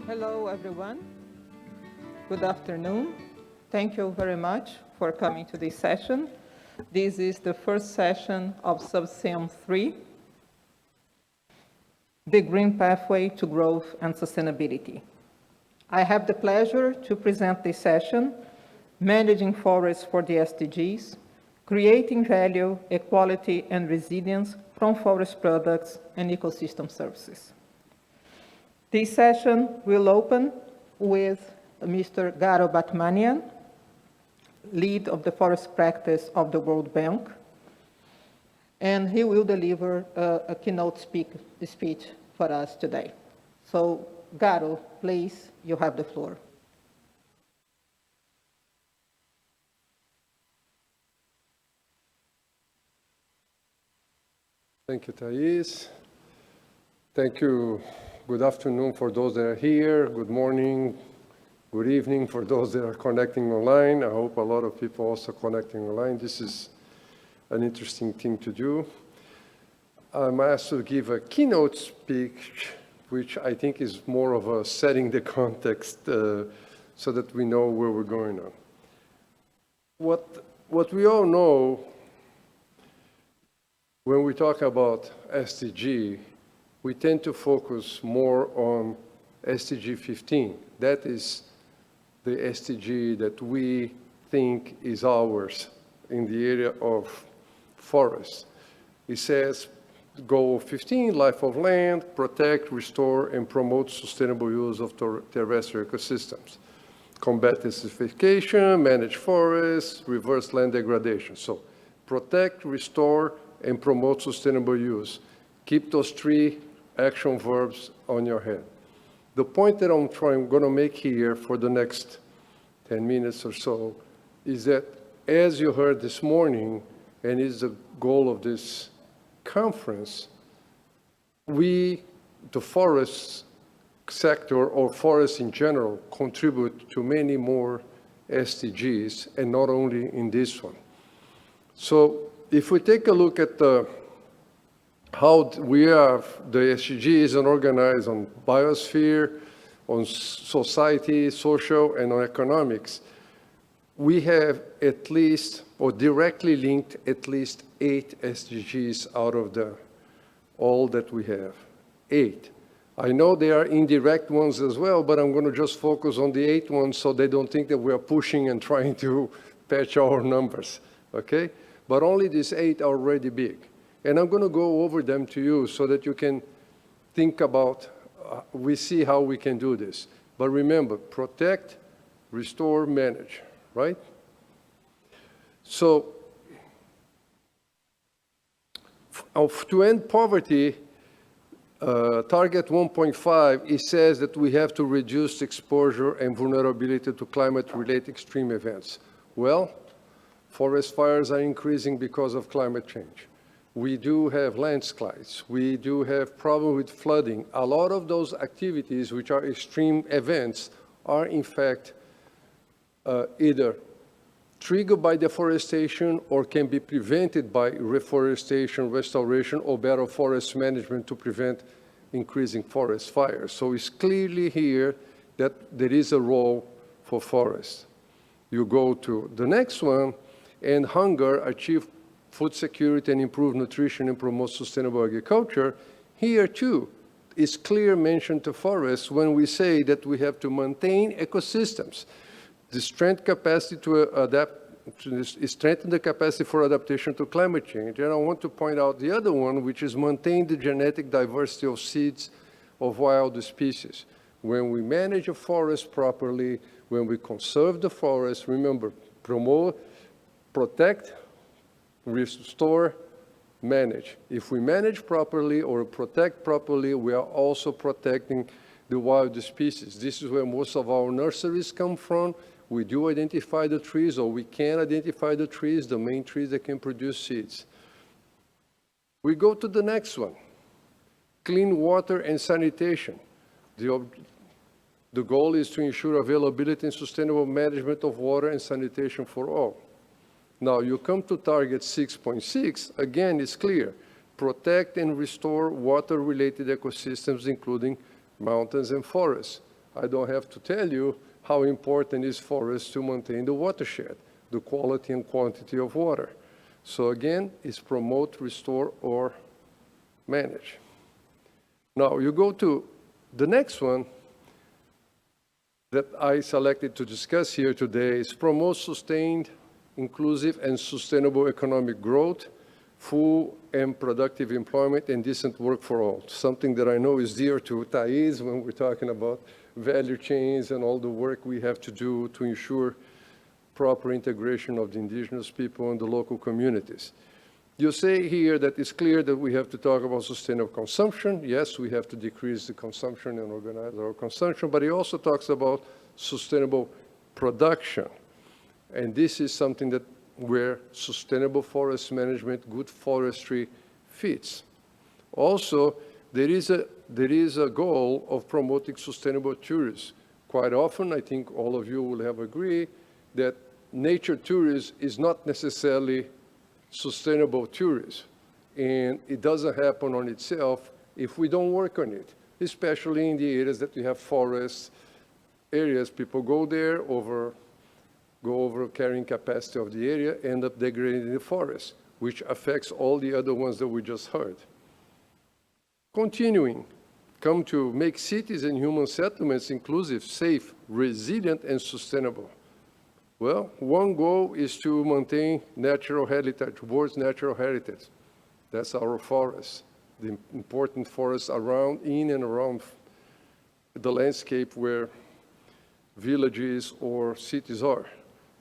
Hello, everyone. Good afternoon. Thank you very much for coming to this session. This is the first session of Subsem 3, the Green Pathway to Growth and Sustainability. I have the pleasure to present this session, Managing Forests for the SDGs, Creating Value, Equality, and Resilience from Forest Products and Ecosystem Services. This session will open with Mr. Garo Batmanian, lead of the forest practice of the World Bank, and he will deliver a keynote speech for us today. So, Garo, please, you have the floor. Thank you, Thais. Thank you. Good afternoon for those that are here. Good morning, good evening for those that are connecting online. I hope a lot of people also connecting online. This is an interesting thing to do. I'm asked to give a keynote speech, which I think is more of a setting the context so that we know where we're going on. What we all know when we talk about SDG, we tend to focus more on SDG 15. That is the SDG that we think is ours in the area of forests. It says, goal 15, life of land, protect, restore, and promote sustainable use of terrestrial ecosystems. Combat desertification, manage forests, reverse land degradation. So protect, restore, and promote sustainable use. Keep those three action verbs on your head. The point that I'm going to make here for the next 10 minutes or so is that, as you heard this morning, and is the goal of this conference, we, the forest sector or forests in general, contribute to many more SDGs, and not only in this one. So if we take a look at how we have the SDGs and organized on biosphere, on society, social, and on economics, we have at least, or directly linked, at least 8 SDGs out of all that we have. 8. I know there are indirect ones as well, but I'm going to just focus on the 8 ones so they don't think that we are pushing and trying to patch our numbers, okay? But only these 8 are already big. And I'm going to go over them to you so that you can think about, we see how we can do this. But remember, protect, restore, manage, right? So, to end poverty, target 1.5, it says that we have to reduce exposure and vulnerability to climate-related extreme events. Well, forest fires are increasing because of climate change. We do have landslides. We do have problem with flooding. A lot of those activities, which are extreme events, are in fact either triggered by deforestation or can be prevented by reforestation, restoration, or better forest management to prevent increasing forest fires. So it's clearly here that there is a role for forests. You go to the next one, and hunger, achieve food security and improve nutrition and promote sustainable agriculture. Here too is clear mention to forests when we say that we have to maintain ecosystems, the strength capacity to adapt, strengthen the capacity for adaptation to climate change. And I want to point out the other one, which is maintain the genetic diversity of seeds of wild species. When we manage a forest properly, when we conserve the forest, remember, promote, protect, restore, manage. If we manage properly or protect properly, we are also protecting the wild species. This is where most of our nurseries come from. We do identify the trees, or we can identify the trees, the main trees that can produce seeds. We go to the next one, clean water and sanitation. The goal is to ensure availability and sustainable management of water and sanitation for all. Now, you come to target 6.6, again, it's clear. Protect and restore water-related ecosystems, including mountains and forests. I don't have to tell you how important is forests to maintain the watershed, the quality and quantity of water. So again, it's promote, restore, or manage. Now, you go to the next one that I selected to discuss here today is promote sustained, inclusive, and sustainable economic growth, full and productive employment, and decent work for all. Something that I know is dear to Thais when we're talking about value chains and all the work we have to do to ensure proper integration of the indigenous people and the local communities. You say here that it's clear that we have to talk about sustainable consumption. Yes, we have to decrease the consumption and organize our consumption, but he also talks about sustainable production. And this is something that where sustainable forest management, good forestry fits. Also, there is a goal of promoting sustainable tourism. Quite often, I think all of you will have agreed that nature tourism is not necessarily sustainable tourism. And it doesn't happen on itself if we don't work on it, especially in the areas that we have forest areas. People go there, go over carrying capacity of the area, end up degrading the forest, which affects all the other ones that we just heard. Continuing, come to make cities and human settlements inclusive, safe, resilient, and sustainable. Well, one goal is to maintain natural heritage, world's natural heritage. That's our forests, the important forests around, in and around the landscape where villages or cities are.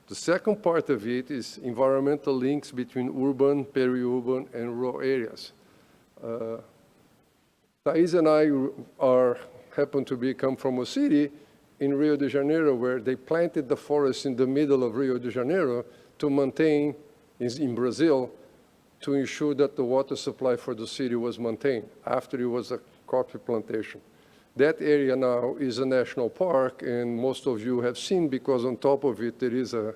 The second part of it is environmental links between urban, peri-urban, and rural areas. Thais and I happen to come from a city in Rio de Janeiro where they planted the forest in the middle of Rio de Janeiro to maintain, in Brazil, to ensure that the water supply for the city was maintained after it was a coffee plantation. That area now is a national park, and most of you have seen because on top of it there is a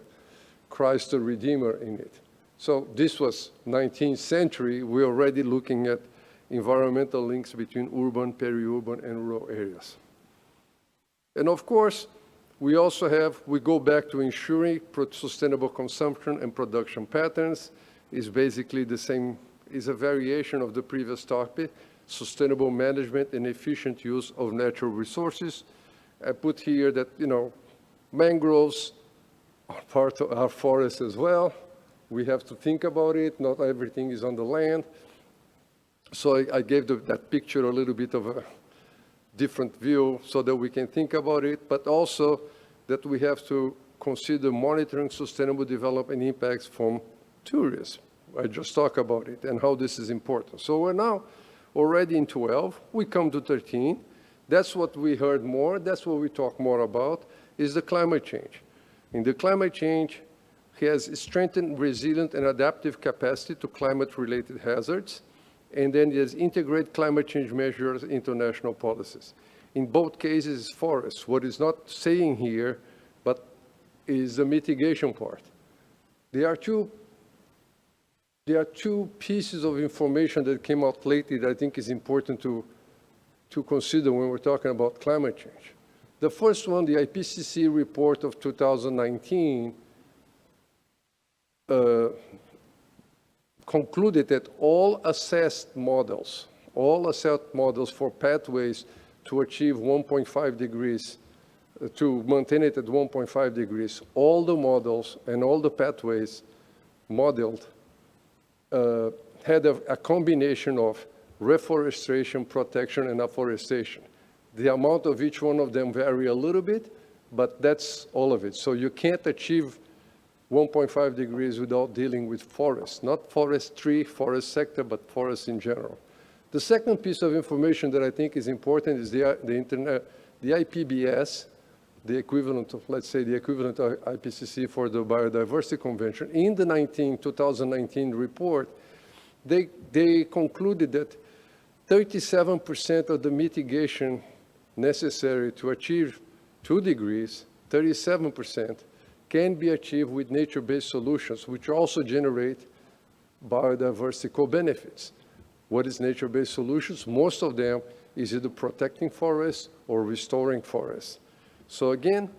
Christ the Redeemer in it. So this was 19th century. We're already looking at environmental links between urban, peri-urban, and rural areas. And of course, we go back to ensuring sustainable consumption and production patterns. Is basically the same, is a variation of the previous topic, sustainable management and efficient use of natural resources. I put here that, mangroves are part of our forests as well. We have to think about it. Not everything is on the land. So I gave that picture a little bit of a different view so that we can think about it, but also that we have to consider monitoring sustainable development impacts from tourism. I just talked about it and how this is important. So we're now already in 12. We come to 13. That's what we heard more. That's what we talk more about, is the climate change. And the climate change has strengthened resilient and adaptive capacity to climate-related hazards, and then there's integrate climate change measures into national policies. In both cases, it's forests. What is not saying here, but is the mitigation part. There are two pieces of information that came out lately that I think is important to consider when we're talking about climate change. The first one, the IPCC report of 2019, concluded that all assessed models for pathways to achieve 1.5 degrees, to maintain it at 1.5 degrees, all the models and all the pathways modeled had a combination of reforestation, protection, and afforestation. The amount of each one of them vary a little bit, but that's all of it. So you can't achieve 1.5 degrees without dealing with forests, not forestry, forest sector, but forests in general. The second piece of information that I think is important is the IPBES, the equivalent of, let's say, the equivalent of IPCC for the Biodiversity Convention. In the 2019 report, they concluded that 37% of the mitigation necessary to achieve 2 degrees, 37%, can be achieved with nature-based solutions, which also generate biodiversity co-benefits. What is nature-based solutions? Most of them is either protecting forests or restoring forests. So again,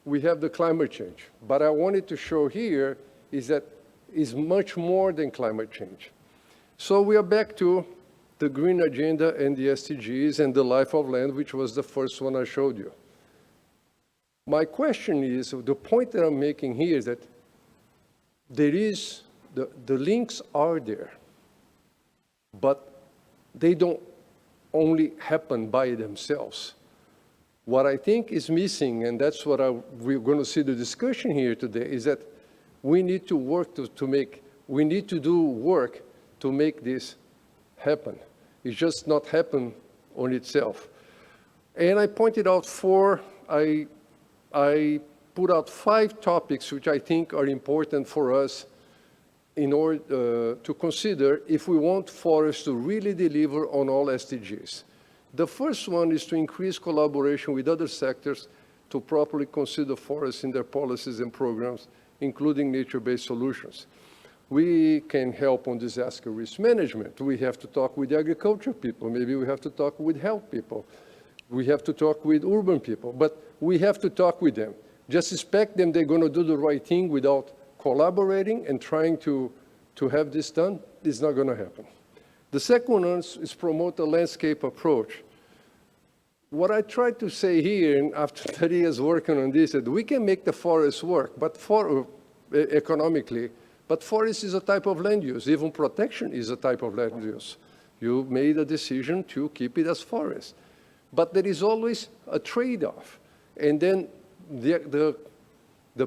we have the climate change. But I wanted to show here is that it's much more than climate change. So we are back to the green agenda and the SDGs and the life of land, which was the first one I showed you. My question is, the point that I'm making here is that there is, the links are there, but they don't only happen by themselves. What I think is missing, and that's what we're going to see the discussion here today, is that we need to work we need to do work to make this happen. It's just not happen on itself. And I pointed out I put out 5 topics which I think are important for us in order to consider if we want forests to really deliver on all SDGs. The first one is to increase collaboration with other sectors to properly consider forests in their policies and programs, including nature-based solutions. We can help on disaster risk management. We have to talk with agriculture people. Maybe we have to talk with health people. We have to talk with urban people, but we have to talk with them. Just expect them they're going to do the right thing without collaborating and trying to have this done is not going to happen. The second one is promote a landscape approach. What I tried to say here, and after 30 years working on this, that we can make the forest work, but economically, but forest is a type of land use. Even protection is a type of land use. You made a decision to keep it as forest. But there is always a trade-off. And then the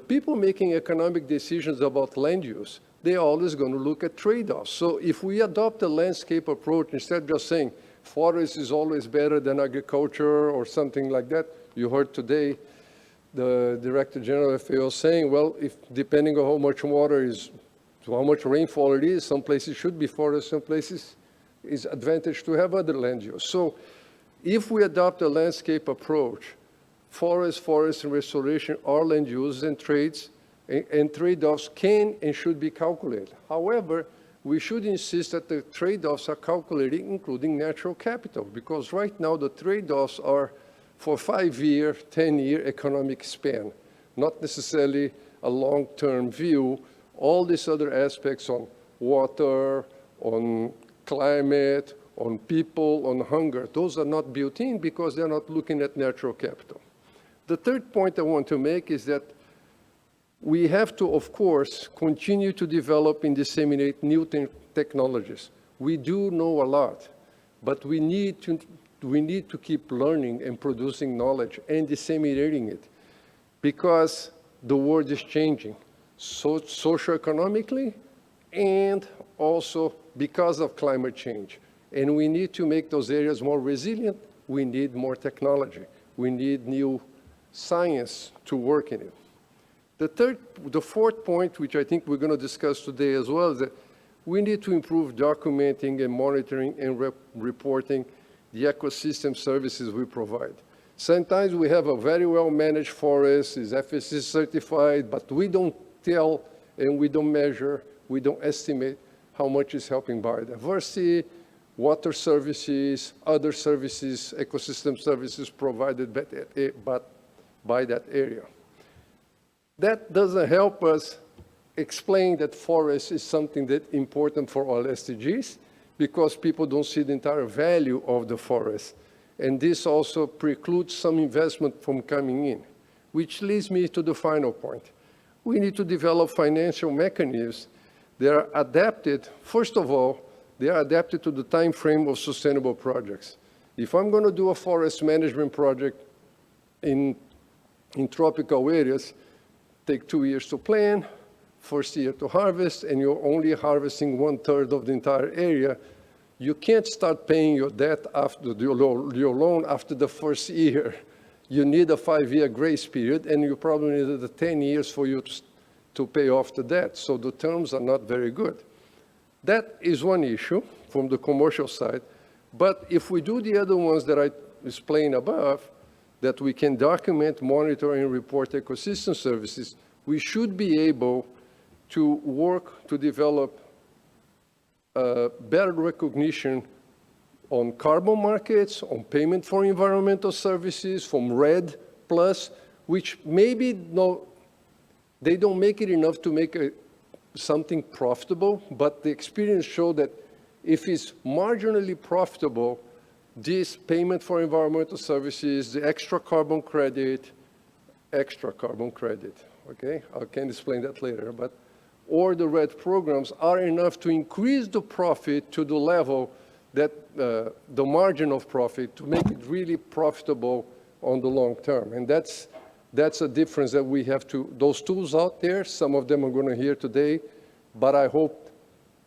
people making economic decisions about land use, they're always going to look at trade-offs. So if we adopt a landscape approach, instead of just saying forest is always better than agriculture or something like that, you heard today the Director General of FAO saying, well, if depending on how much water is, how much rainfall it is, some places should be forest, some places is advantage to have other land use. So if we adopt a landscape approach, forest and restoration are land uses and trades, and trade-offs can and should be calculated. However, we should insist that the trade-offs are calculated, including natural capital, because right now the trade-offs are for 5-year, 10-year economic span, not necessarily a long-term view. All these other aspects on water, on climate, on people, on hunger, those are not built in because they're not looking at natural capital. The third point I want to make is that we have to, of course, continue to develop and disseminate new technologies. We do know a lot, but we need to keep learning and producing knowledge and disseminating it because the world is changing, so socioeconomically and also because of climate change. And we need to make those areas more resilient. We need more technology. We need new science to work in it. The fourth point, which I think we're going to discuss today as well, is that we need to improve documenting and monitoring and reporting the ecosystem services we provide. Sometimes we have a very well-managed forest, is FSC certified, but we don't tell and we don't measure, we don't estimate how much is helping biodiversity, water services, other services, ecosystem services provided by that area. That doesn't help us explain that forest is something that's important for all SDGs because people don't see the entire value of the forest. And this also precludes some investment from coming in, which leads me to the final point. We need to develop financial mechanisms that are adapted, first of all, they are adapted to the time frame of sustainable projects. If I'm going to do a forest management project in tropical areas, take 2 years to plan, first year to harvest, and you're only harvesting 1/3 of the entire area, you can't start paying your debt after your loan after the first year. You need a 5-year grace period, and you probably need 10 years for you to pay off the debt. So the terms are not very good. That is one issue from the commercial side. But if we do the other ones that I explained above, that we can document, monitor, and report ecosystem services, we should be able to work to develop better recognition on carbon markets, on payment for environmental services, from REDD+, which maybe they don't make it enough to make something profitable, but the experience showed that if it's marginally profitable, this payment for environmental services, the extra carbon credit, okay? I can explain that later, or the RED programs are enough to increase the profit to the level that the margin of profit to make it really profitable on the long term. And that's a difference that we have to, those tools out there, some of them are going to hear today, but I hope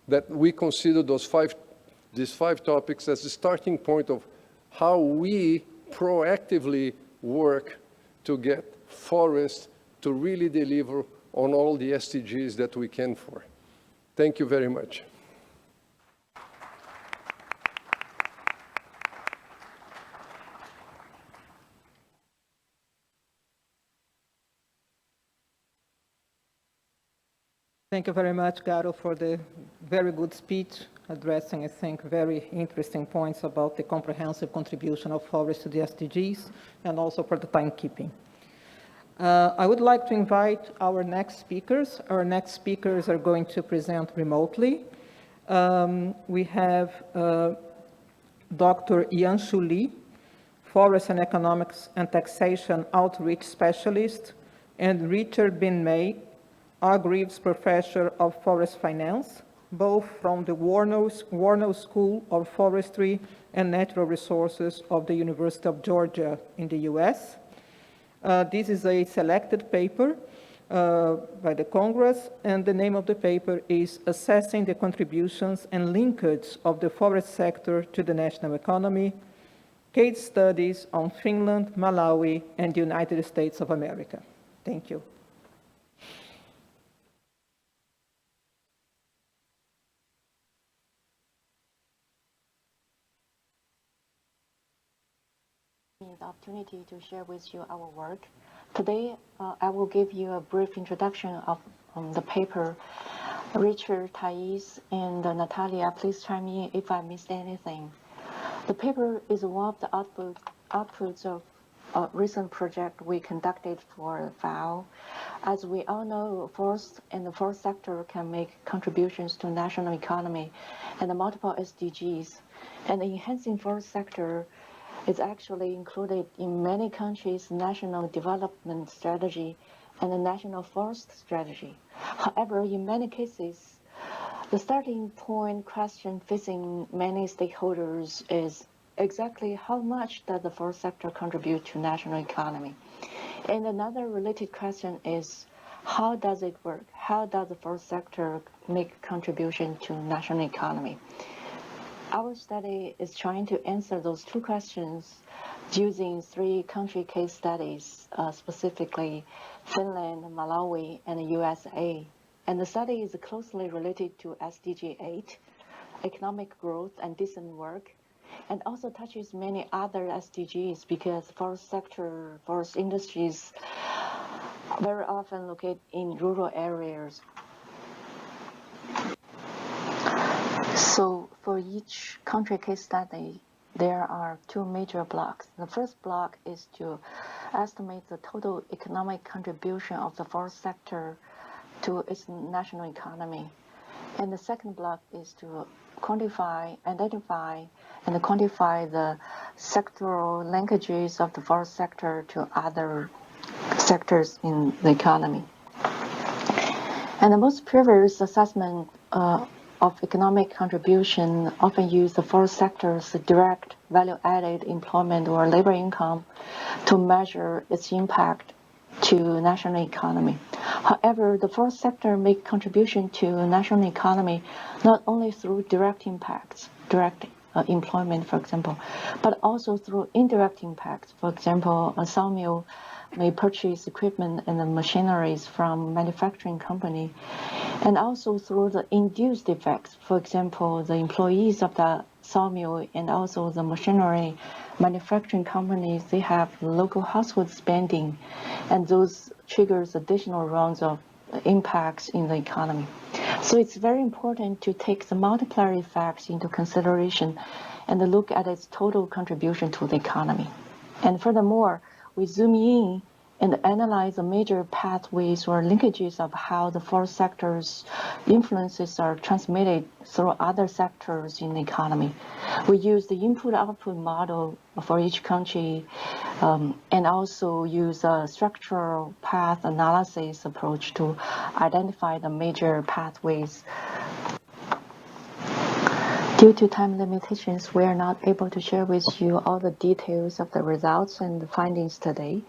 that we consider these five topics as the starting point of how we proactively work to get forests to really deliver on all the SDGs that we can for. Thank you very much. Thank you very much, Garo, for the very good speech addressing, I think, very interesting points about the comprehensive contribution of forests to the SDGs and also for the timekeeping. I would like to invite our next speakers. Our next speakers are going to present remotely. We have Dr. Yanshu Li, Forest and Economics and Taxation Outreach Specialist, and Richard Bin May, Hargreaves Professor of Forest Finance, both from the Warnow School of Forestry and Natural Resources of the University of Georgia in the US. This is a selected paper by the Congress, and the name of the paper is Assessing the Contributions and Linkage of the Forest Sector to the National Economy, Case Studies on Finland, Malawi, and the United States of America. Thank you. The opportunity to share with you our work. Today, I will give you a brief introduction of the paper. Richard, Thais, and Natalia, please chime in if I missed anything. The paper is one of the outputs of a recent project we conducted for FAO. As we all know, forest and the forest sector can make contributions to national economy and the multiple SDGs. And the enhancing forest sector is actually included in many countries' national development strategy and the national forest strategy. However, in many cases, the starting point question facing many stakeholders is exactly how much does the forest sector contribute to national economy? And another related question is, how does it work? How does the forest sector make contribution to national economy? Our study is trying to answer those two questions using 3 country case studies, specifically Finland, Malawi, and the USA. And the study is closely related to SDG 8, economic growth and decent work, and also touches many other SDGs because forest sector, forest industries very often located in rural areas. So for each country case study, there are 2 major blocks. The first block is to estimate the total economic contribution of the forest sector to its national economy. And the second block is to identify and quantify the sectoral linkages of the forest sector to other sectors in the economy. And the most previous assessment of economic contribution often use the forest sector's direct value-added employment or labor income to measure its impact to national economy. However, the forest sector make contribution to national economy not only through direct impacts, direct employment, for example, but also through indirect impacts. For example, a sawmill may purchase equipment and machineries from manufacturing company, and also through the induced effects. For example, the employees of the sawmill and also the machinery manufacturing companies, they have local household spending, and those triggers additional rounds of impacts in the economy. So it's very important to take the multiplier effects into consideration and look at its total contribution to the economy. And furthermore, we zoom in and analyze the major pathways or linkages of how the forest sector's influences are transmitted through other sectors in the economy. We use the input-output model for each country and also use a structural path analysis approach to identify the major pathways. Due to time limitations, we are not able to share with you all the details of the results and the findings today.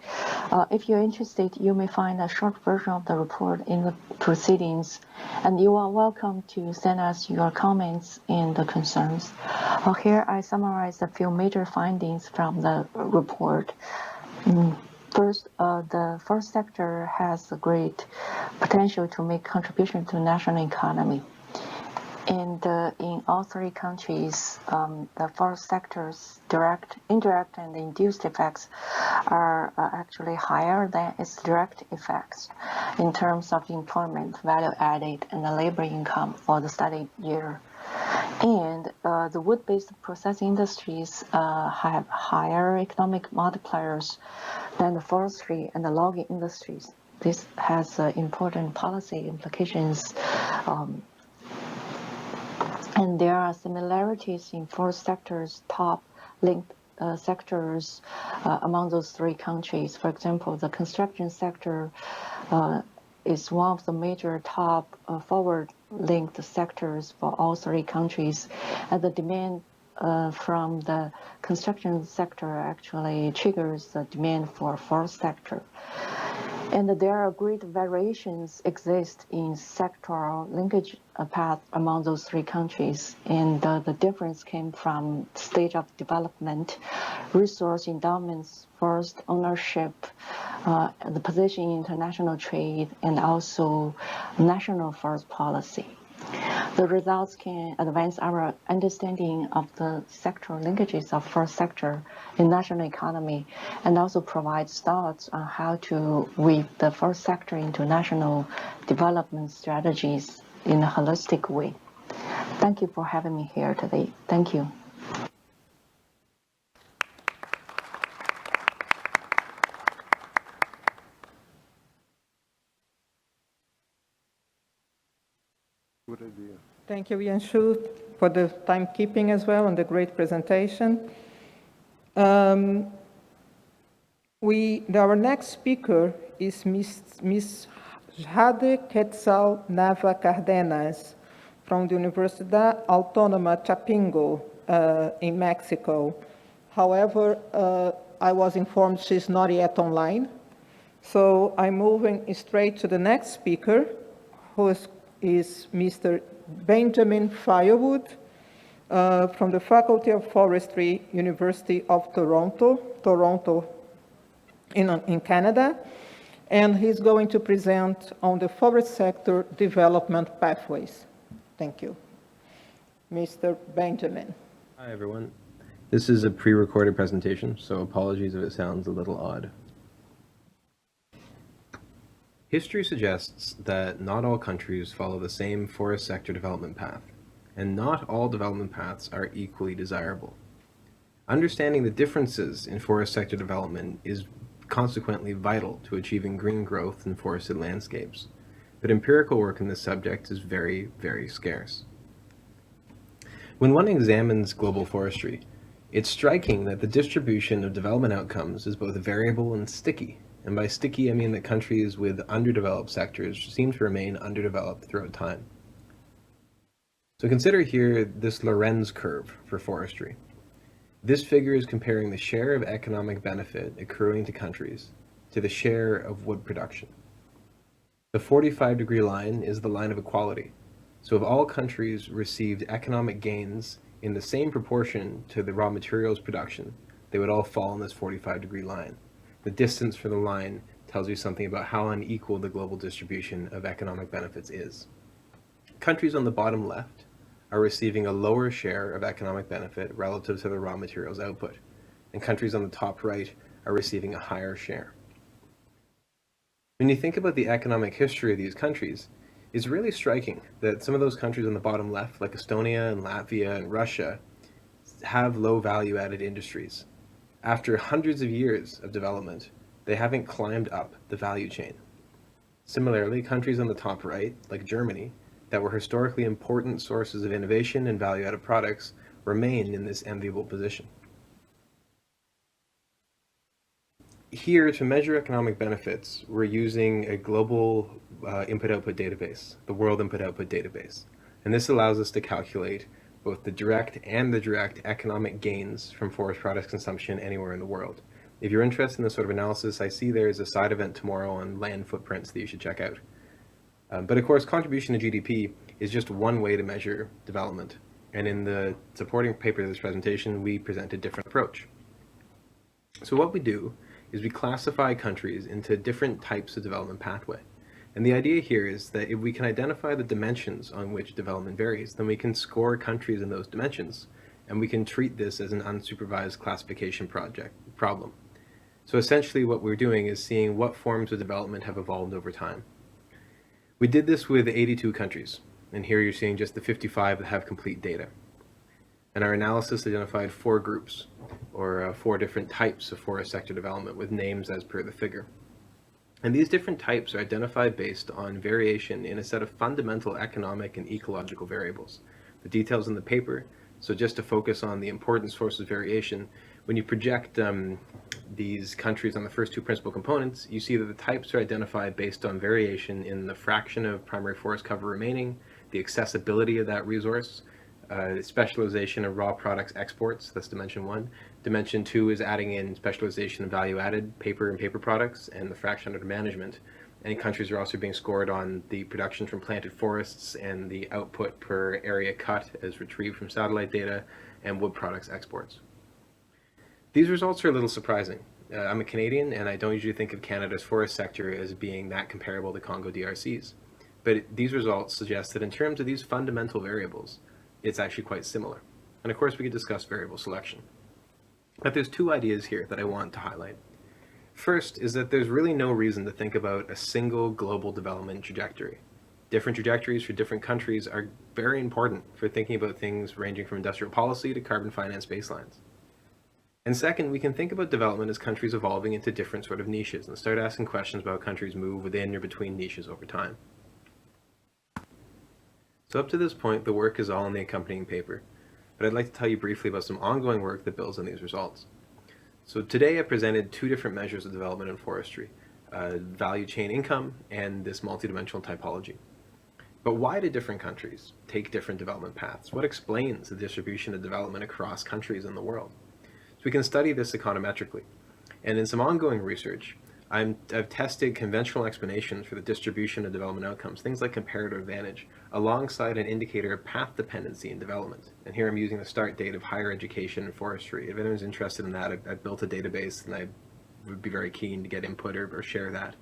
If you're interested, you may find a short version of the report in the proceedings, and you are welcome to send us your comments and the concerns. Here I summarize a few major findings from the report. First, the forest sector has a great potential to make contribution to the national economy. And in all three countries, the forest sector's direct, indirect, and induced effects are actually higher than its direct effects in terms of employment, value added, and the labor income for the studied year. And the wood-based processing industries have higher economic multipliers than the forestry and the logging industries. This has important policy implications. And there are similarities in forest sector's top linked sectors among those three countries. For example, the construction sector is one of the major top forward-linked sectors for all three countries. And the demand from the construction sector actually triggers the demand for forest sector. And there are great variations exist in sectoral linkage path among those three countries. And the difference came from stage of development, resource endowments, forest ownership, the position in international trade, and also national forest policy. The results can advance our understanding of the sectoral linkages of forest sector in national economy and also provide thoughts on how to weave the forest sector into national development strategies in a holistic way. Thank you for having me here today. Thank you. Good idea. Thank you, Yanshu, for the timekeeping as well and the great presentation. Our next speaker is Ms. Jade Quetzal Nava Cardenas from the Universidad Autónoma Chapingo in Mexico. However, I was informed she's not yet online. So I'm moving straight to the next speaker, who is Mr. Benjamin Firewood from the Faculty of Forestry, University of Toronto in Canada. And he's going to present on the forest sector development pathways. Thank you. Mr. Benjamin. Hi, everyone. This is a pre-recorded presentation, so apologies if it sounds a little odd. History suggests that not all countries follow the same forest sector development path, and not all development paths are equally desirable. Understanding the differences in forest sector development is consequently vital to achieving green growth in forested landscapes, but empirical work in this subject is very, very scarce. When one examines global forestry, it's striking that the distribution of development outcomes is both variable and sticky. And by sticky, I mean that countries with underdeveloped sectors seem to remain underdeveloped throughout time. So consider here this Lorenz curve for forestry. This figure is comparing the share of economic benefit accruing to countries to the share of wood production. The 45-degree line is the line of equality. So if all countries received economic gains in the same proportion to the raw materials production, they would all fall in this 45-degree line. The distance for the line tells you something about how unequal the global distribution of economic benefits is. Countries on the bottom left are receiving a lower share of economic benefit relative to the raw materials output, and countries on the top right are receiving a higher share. When you think about the economic history of these countries, it's really striking that some of those countries on the bottom left, like Estonia and Latvia and Russia, have low value-added industries. After hundreds of years of development, They haven't climbed up the value chain. Similarly, countries on the top right, like Germany, that were historically important sources of innovation and value-added products, remain in this enviable position. Here, to measure economic benefits, we're using a global input-output database, the World Input-Output Database. And this allows us to calculate both the direct and the direct economic gains from forest products consumption anywhere in the world. If you're interested in this sort of analysis, I see there is a side event tomorrow on land footprints that you should check out. But of course, contribution to GDP is just one way to measure development. And in the supporting paper of this presentation, we present a different approach. So what we do is we classify countries into different types of development pathway. And the idea here is that if we can identify the dimensions on which development varies, then we can score countries in those dimensions, and we can treat this as an unsupervised classification problem. So essentially what we're doing is seeing what forms of development have evolved over time. We did this with 82 countries, and here you're seeing just the 55 that have complete data. And our analysis identified 4 groups, or 4 different types of forest sector development with names as per the figure. And these different types are identified based on variation in a set of fundamental economic and ecological variables. The details in the paper, so just to focus on the important sources of variation, when you project these countries on the first 2 principal components, you see that the types are identified based on variation in the fraction of primary forest cover remaining, the accessibility of that resource, specialization of raw products exports, that's dimension 1. Dimension 2 is adding in specialization of value-added paper and paper products and the fraction under management. And countries are also being scored on the production from planted forests and the output per area cut as retrieved from satellite data and wood products exports. These results are a little surprising. I'm a Canadian and I don't usually think of Canada's forest sector as being that comparable to Congo DRC's. But these results suggest that in terms of these fundamental variables, it's actually quite similar. And of course we could discuss variable selection. But there's 2 ideas here that I want to highlight. First is that there's really no reason to think about a single global development trajectory. Different trajectories for different countries are very important for thinking about things ranging from industrial policy to carbon finance baselines. And second, we can think about development as countries evolving into different sort of niches and start asking questions about how countries move within or between niches over time. So up to this point, the work is all in the accompanying paper, but I'd like to tell you briefly about some ongoing work that builds on these results. So today I presented 2 different measures of development in forestry, value chain income and this multidimensional typology. But why do different countries take different development paths? What explains the distribution of development across countries in the world? So we can study this econometrically. And in some ongoing research, I've tested conventional explanations for the distribution of development outcomes, things like comparative advantage, alongside an indicator of path dependency in development. And here I'm using the start date of higher education and forestry. If anyone's interested in that, I've built a database and I would be very keen to get input or share that.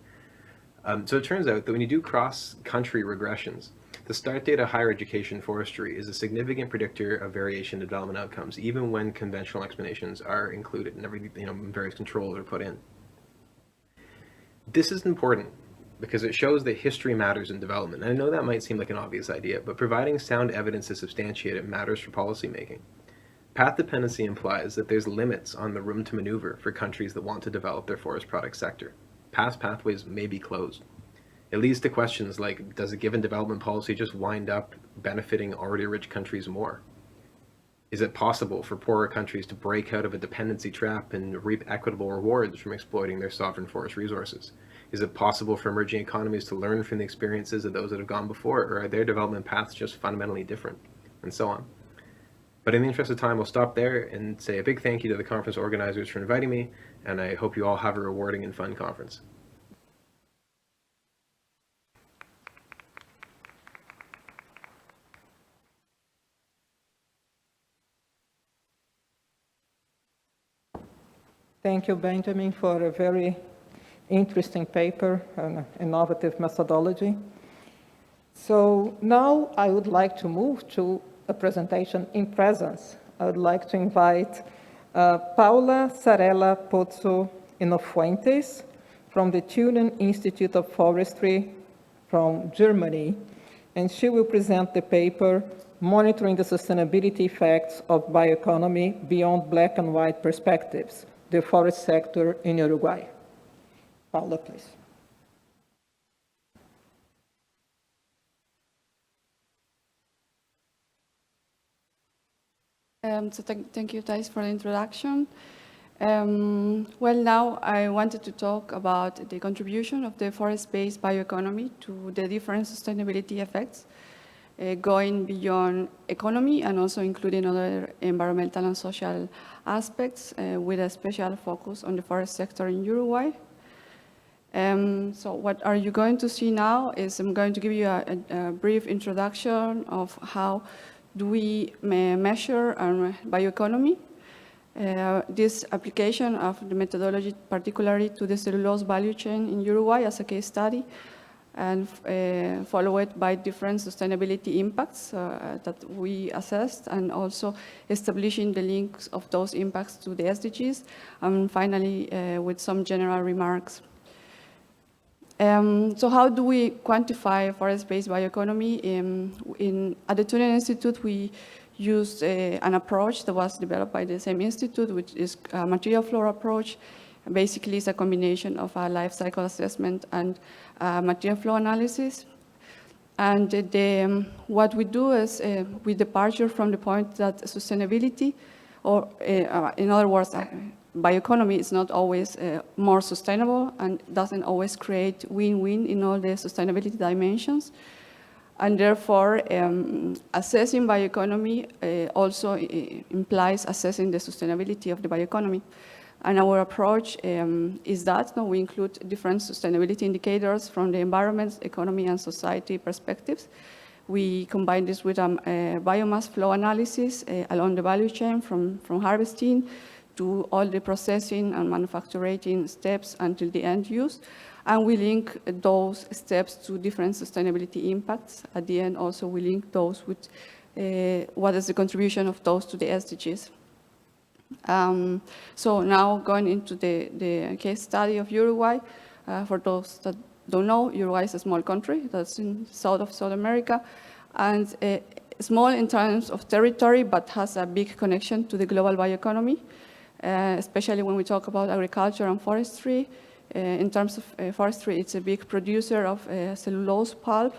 So it turns out that when you do cross-country regressions, the start date of higher education forestry is a significant predictor of variation in development outcomes, even when conventional explanations are included and various controls are put in. This is important because it shows that history matters in development. And I know that might seem like an obvious idea, but providing sound evidence to substantiate it matters for policymaking. Path dependency implies that there's limits on the room to maneuver for countries that want to develop their forest product sector. Past pathways may be closed. It leads to questions like, does a given development policy just wind up benefiting already rich countries more? Is it possible for poorer countries to break out of a dependency trap and reap equitable rewards from exploiting their sovereign forest resources? Is it possible for emerging economies to learn from the experiences of those that have gone before, or are their development paths just fundamentally different? And so on. But in the interest of time, we'll stop there and say a big thank you to the conference organizers for inviting me, and I hope you all have a rewarding and fun conference. Thank you, Benjamin, for a very interesting paper and innovative methodology. So now I would like to move to a presentation in presence. I would like to invite Paula Sarella Pozzo Inofuentes from the Tunen Institute of Forestry from Germany, and she will present the paper Monitoring the Sustainability Effects of Bioeconomy Beyond Black and White Perspectives, the Forest Sector in Uruguay. Paula, please. Thank you, Thais, for the introduction. Well, now I wanted to talk about the contribution of the forest-based bioeconomy to the different sustainability effects, going beyond economy and also including other environmental and social aspects, with a special focus on the forest sector in Uruguay. So what are you going to see now is I'm going to give you a brief introduction of how do we measure bioeconomy. This application of the methodology, particularly to the cellulose value chain in Uruguay as a case study, and followed by different sustainability impacts that we assessed, and also establishing the links of those impacts to the SDGs, and finally with some general remarks. So how do we quantify forest-based bioeconomy? At the Turing Institute, we used an approach that was developed by the same institute, which is a material flow approach. Basically, it's a combination of a life cycle assessment and material flow analysis. And what we do is we departure from the point that sustainability, or in other words, bioeconomy is not always more sustainable and doesn't always create win-win in all the sustainability dimensions. And therefore, assessing bioeconomy also implies assessing the sustainability of the bioeconomy. And our approach is that we include different sustainability indicators from the environment, economy, and society perspectives. We combine this with a biomass flow analysis along the value chain from harvesting to all the processing and manufacturing steps until the end use. And we link those steps to different sustainability impacts. At the end, also, we link those with what is the contribution of those to the SDGs. So now going into the case study of Uruguay. For those that don't know, Uruguay is a small country that's in south of South America, and small in terms of territory, but has a big connection to the global bioeconomy, especially when we talk about agriculture and forestry. In terms of forestry, it's a big producer of cellulose pulp.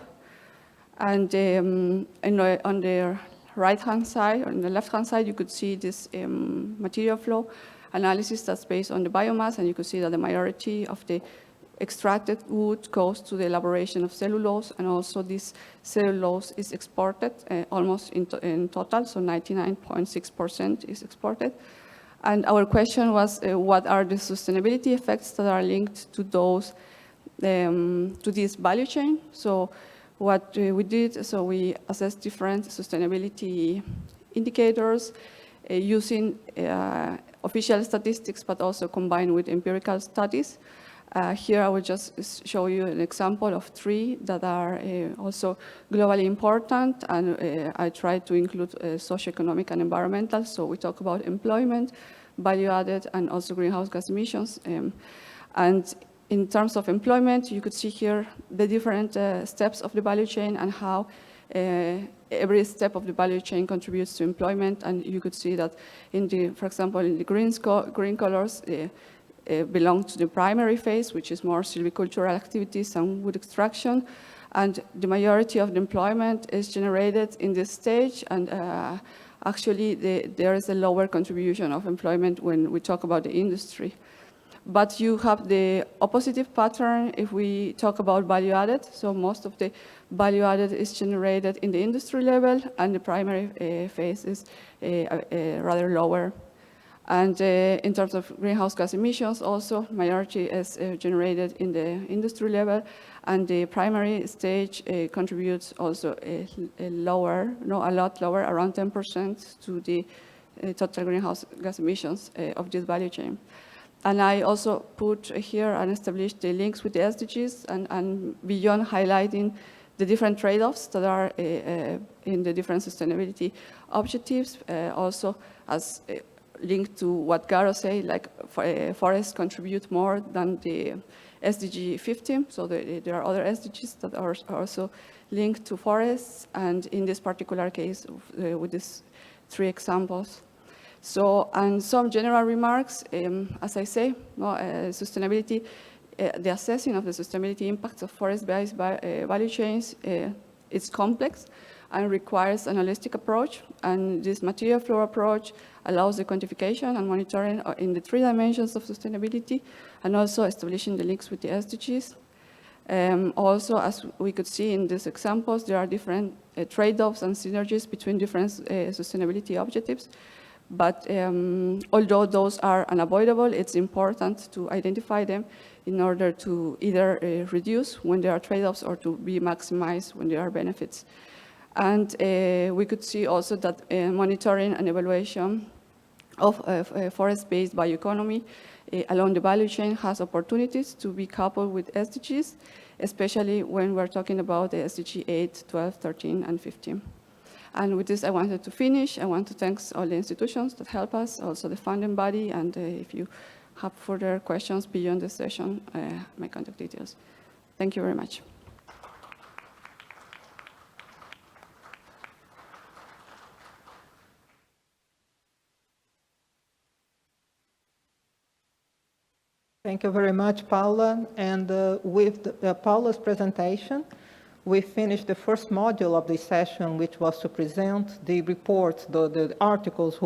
And on the right-hand side, or on the left-hand side, you could see this material flow analysis that's based on the biomass, and you could see that the majority of the extracted wood goes to the elaboration of cellulose, and also this cellulose is exported almost in total, so 99.6% is exported. And our question was, what are the sustainability effects that are linked to those, to this value chain? So what we did, so we assessed different sustainability indicators using official statistics, but also combined with empirical studies. Here I will just show you an example of 3 that are also globally important, and I try to include socioeconomic and environmental. So we talk about employment, value added, and also greenhouse gas emissions. And in terms of employment, you could see here the different steps of the value chain and how every step of the value chain contributes to employment. And you could see that for example, in the green colors, belong to the primary phase, which is more silvicultural activities and wood extraction. And the majority of the employment is generated in this stage. And actually, there is a lower contribution of employment when we talk about the industry. But you have the opposite pattern if we talk about value added. So most of the value added is generated in the industry level, and the primary phase is rather lower. And in terms of greenhouse gas emissions, also, majority is generated in the industry level, and the primary stage contributes also a lot lower, around 10% to the total greenhouse gas emissions of this value chain. And I also put here and established the links with the SDGs, and beyond highlighting the different trade-offs that are in the different sustainability objectives, also as linked to what Garo said, like forests contribute more than the SDG 15. So there are other SDGs that are also linked to forests, and in this particular case, with these 3 examples. So, and some general remarks, as I say, sustainability the assessing of the sustainability impacts of forest-based value chains is complex and requires an holistic approach. And this material flow approach allows the quantification and monitoring in the 3 dimensions of sustainability, and also establishing the links with the SDGs. Also, as we could see in these examples, there are different trade-offs and synergies between different sustainability objectives. But although those are unavoidable, it's important to identify them in order to either reduce when there are trade-offs or to be maximized when there are benefits. And we could see also that monitoring and evaluation of forest-based bioeconomy along the value chain has opportunities to be coupled with SDGs, especially when we're talking about the SDG 8, 12, 13, and 15. And with this, I wanted to finish. I want to thank all the institutions that help us, also the funding body, and if you have further questions beyond the session, my contact details. Thank you very much. Thank you very much, Paula. And with Paula's presentation, we finished the first module of this session, which was to present the reports, the articles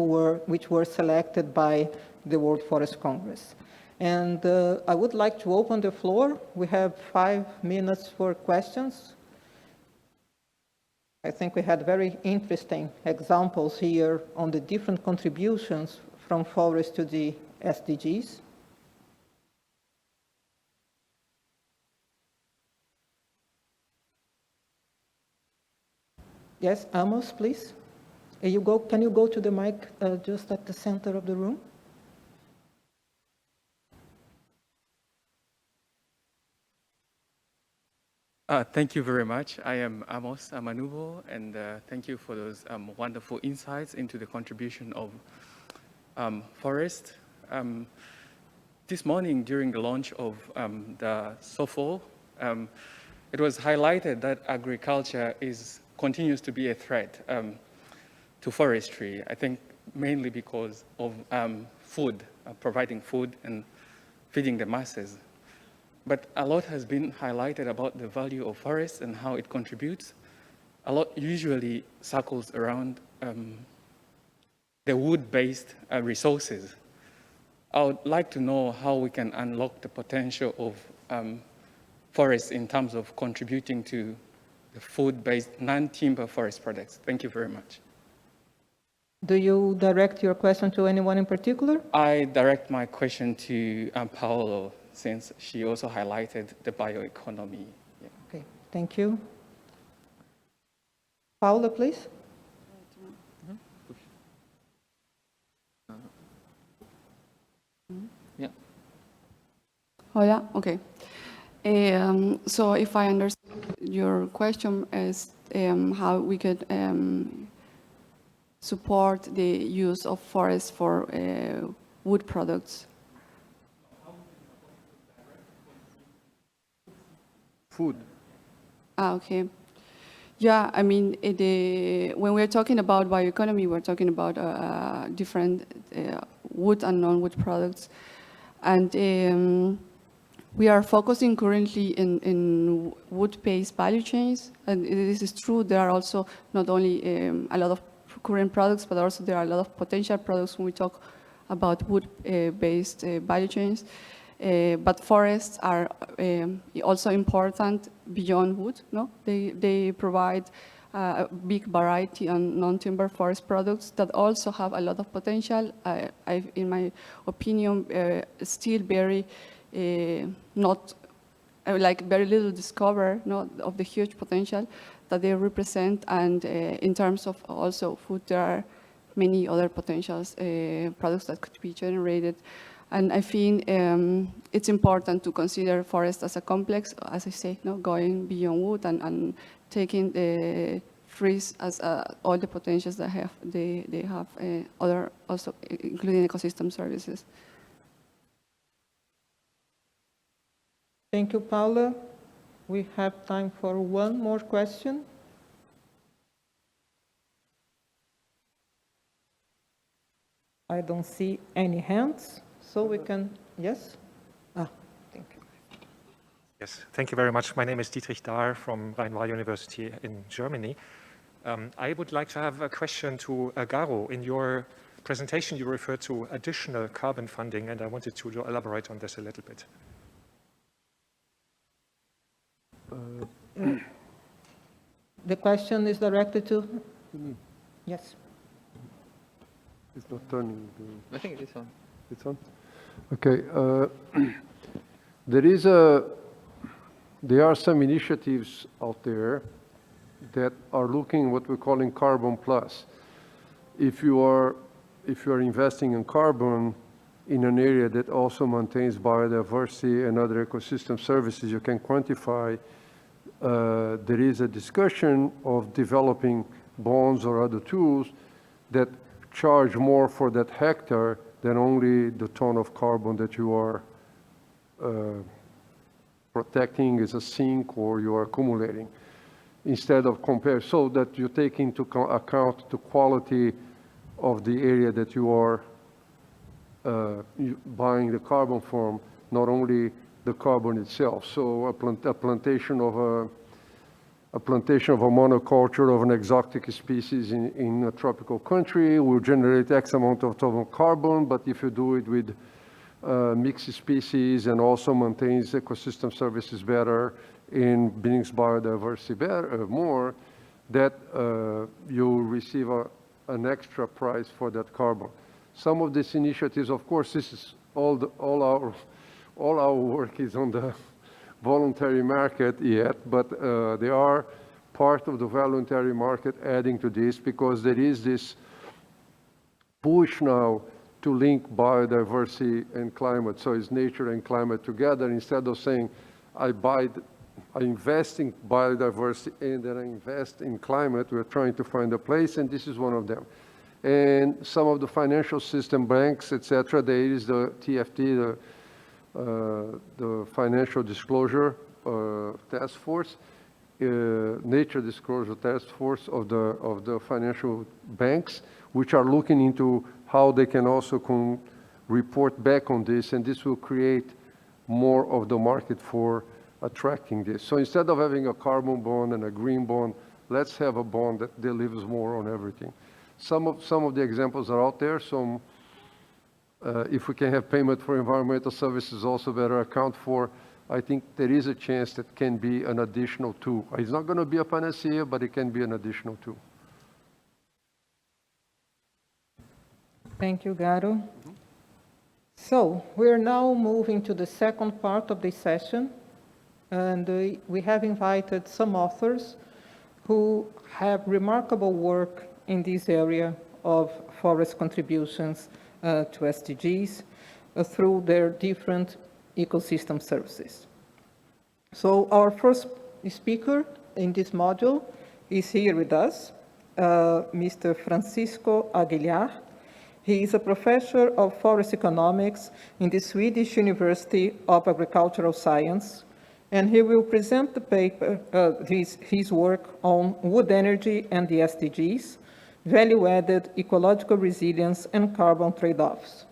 which were selected by the World Forest Congress. And I would like to open the floor. We have 5 minutes for questions. I think we had very interesting examples here on the different contributions from forest to the SDGs. Yes, Amos, please. Can you go to the mic just at the center of the room? Thank you very much. I am Amos Amanubo, and thank you for those wonderful insights into the contribution of forest. This morning, during the launch of the SOFO, it was highlighted that agriculture continues to be a threat to forestry, I think mainly because of food, providing food and feeding the masses. But a lot has been highlighted about the value of forests and how it contributes. A lot usually circles around the wood-based resources. I would like to know how we can unlock the potential of forests in terms of contributing to the food-based non-timber forest products. Thank you very much. Do you direct your question to anyone in particular? I direct my question to Paolo, since she also highlighted the bioeconomy. Yeah. Okay, thank you. Paula, please. Yeah. Hola, okay. So if I understand your question is how we could support the use of forests for wood products. Food. Okay. Yeah, I mean, when we're talking about bioeconomy, we're talking about different wood and non-wood products. And we are focusing currently in wood-based value chains. And this is true. There are also not only a lot of current products, but also there are a lot of potential products when we talk about wood-based value chains. But forests are also important beyond wood. No, they provide a big variety on non-timber forest products that also have a lot of potential. In my opinion, still very not like very little discovered, of the huge potential that they represent. And in terms of also food, there are many other potentials products that could be generated. And I think it's important to consider forest as a complex, as I say, going beyond wood and taking the trees as all the potentials that they have other also including ecosystem services. Thank you, Paula. We have time for one more question. I don't see any hands. So we can, yes? Thank you. Yes, thank you very much. My name is Dietrich Dahr from Rhein-Waal University in Germany. I would like to have a question to Garo. In your presentation, you referred to additional carbon funding, and I wanted to elaborate on this a little bit. The question is directed to? Yes. It's not turning. I think it is on. It's on? Okay. There are some initiatives out there that are looking what we're calling carbon plus. If you are investing in carbon in an area that also maintains biodiversity and other ecosystem services, you can quantify. There is a discussion of developing bonds or other tools that charge more for that hectare than only the ton of carbon that you are protecting as a sink or you are accumulating. Instead of compare, so that you take into account the quality of the area that you are buying the carbon from, not only the carbon itself. So a plantation of a monoculture of an exotic species in a tropical country will generate X amount of total carbon, but if you do it with mixed species and also maintains ecosystem services better and brings biodiversity better, more, that you receive an extra price for that carbon. Some of these initiatives, of course, this is all our work is on the voluntary market yet, but they are part of the voluntary market adding to this, because there is this push now to link biodiversity and climate. So it's nature and climate together, instead of saying, I invest in biodiversity and then I invest in climate. We're trying to find a place, and this is one of them. And some of the financial system, banks, etc., there is the TFT, the Financial Disclosure Task Force, Nature Disclosure Task Force of the financial banks, which are looking into how they can also report back on this, and this will create more of the market for attracting this. So instead of having a carbon bond and a green bond, let's have a bond that delivers more on everything. Some of the examples are out there. Some, if we can have payment for environmental services also better account for, I think there is a chance that can be an additional tool. It's not going to be a panacea, but it can be an additional tool. Thank you, Garo. So we're now moving to the second part of this session, and we have invited some authors who have remarkable work in this area of forest contributions to SDGs through their different ecosystem services. So our first speaker in this module is here with us, Mr. Francisco Aguilar. He is a professor of forest economics in the Swedish University of Agricultural Science, and he will present the paper, his work on wood energy and the SDGs, value-added ecological resilience and carbon trade-offs.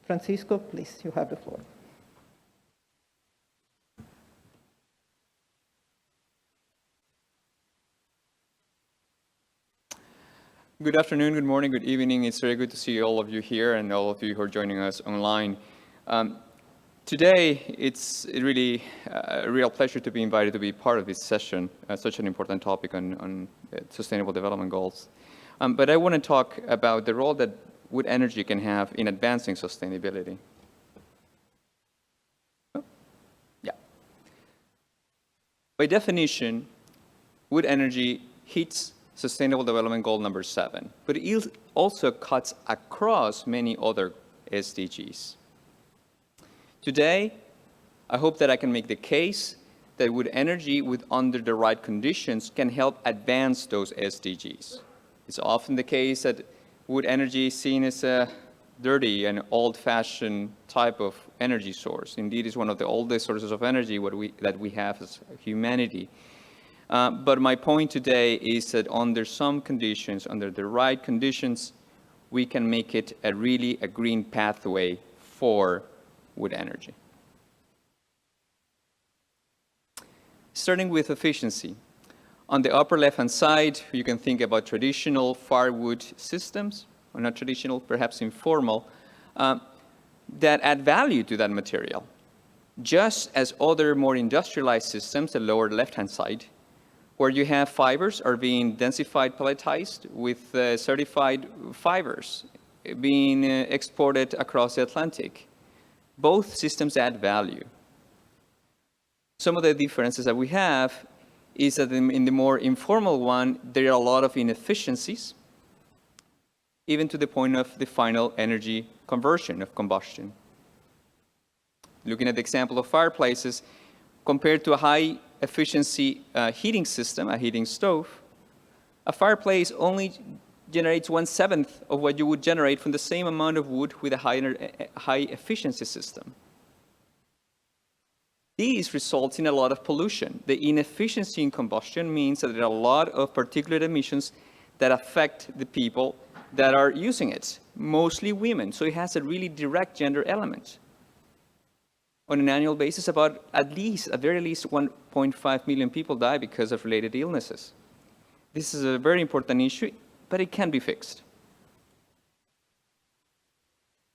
Francisco, please, you have the floor. Good afternoon, good morning, good evening. It's very good to see all of you here and all of you who are joining us online. Today, it's really a real pleasure to be invited to be part of this session, such an important topic on sustainable development goals. But I want to talk about the role that wood energy can have in advancing sustainability. Yeah. By definition, wood energy hits Sustainable Development Goal number 7, but it also cuts across many other SDGs. Today, I hope that I can make the case that wood energy, under the right conditions, can help advance those SDGs. It's often the case that wood energy is seen as a dirty and old-fashioned type of energy source. Indeed, it's one of the oldest sources of energy that we have as humanity. But my point today is that under some conditions, under the right conditions, we can make it a green pathway for wood energy. Starting with efficiency. On the upper left-hand side, you can think about traditional firewood systems, or not traditional, perhaps informal, that add value to that material. Just as other more industrialized systems, the lower left-hand side, where you have fibers are being densified pelletized with certified fibers being exported across the Atlantic. Both systems add value. Some of the differences that we have is that in the more informal one, there are a lot of inefficiencies, even to the point of the final energy conversion of combustion. Looking at the example of fireplaces, compared to a high efficiency heating system, a heating stove, a fireplace only generates 1/7 of what you would generate from the same amount of wood with a high efficiency system. These results in a lot of pollution. The inefficiency in combustion means that there are a lot of particulate emissions that affect the people that are using it, mostly women. So it has a really direct gender element. On an annual basis, about at very least 1.5 million people die because of related illnesses. This is a very important issue, but it can be fixed.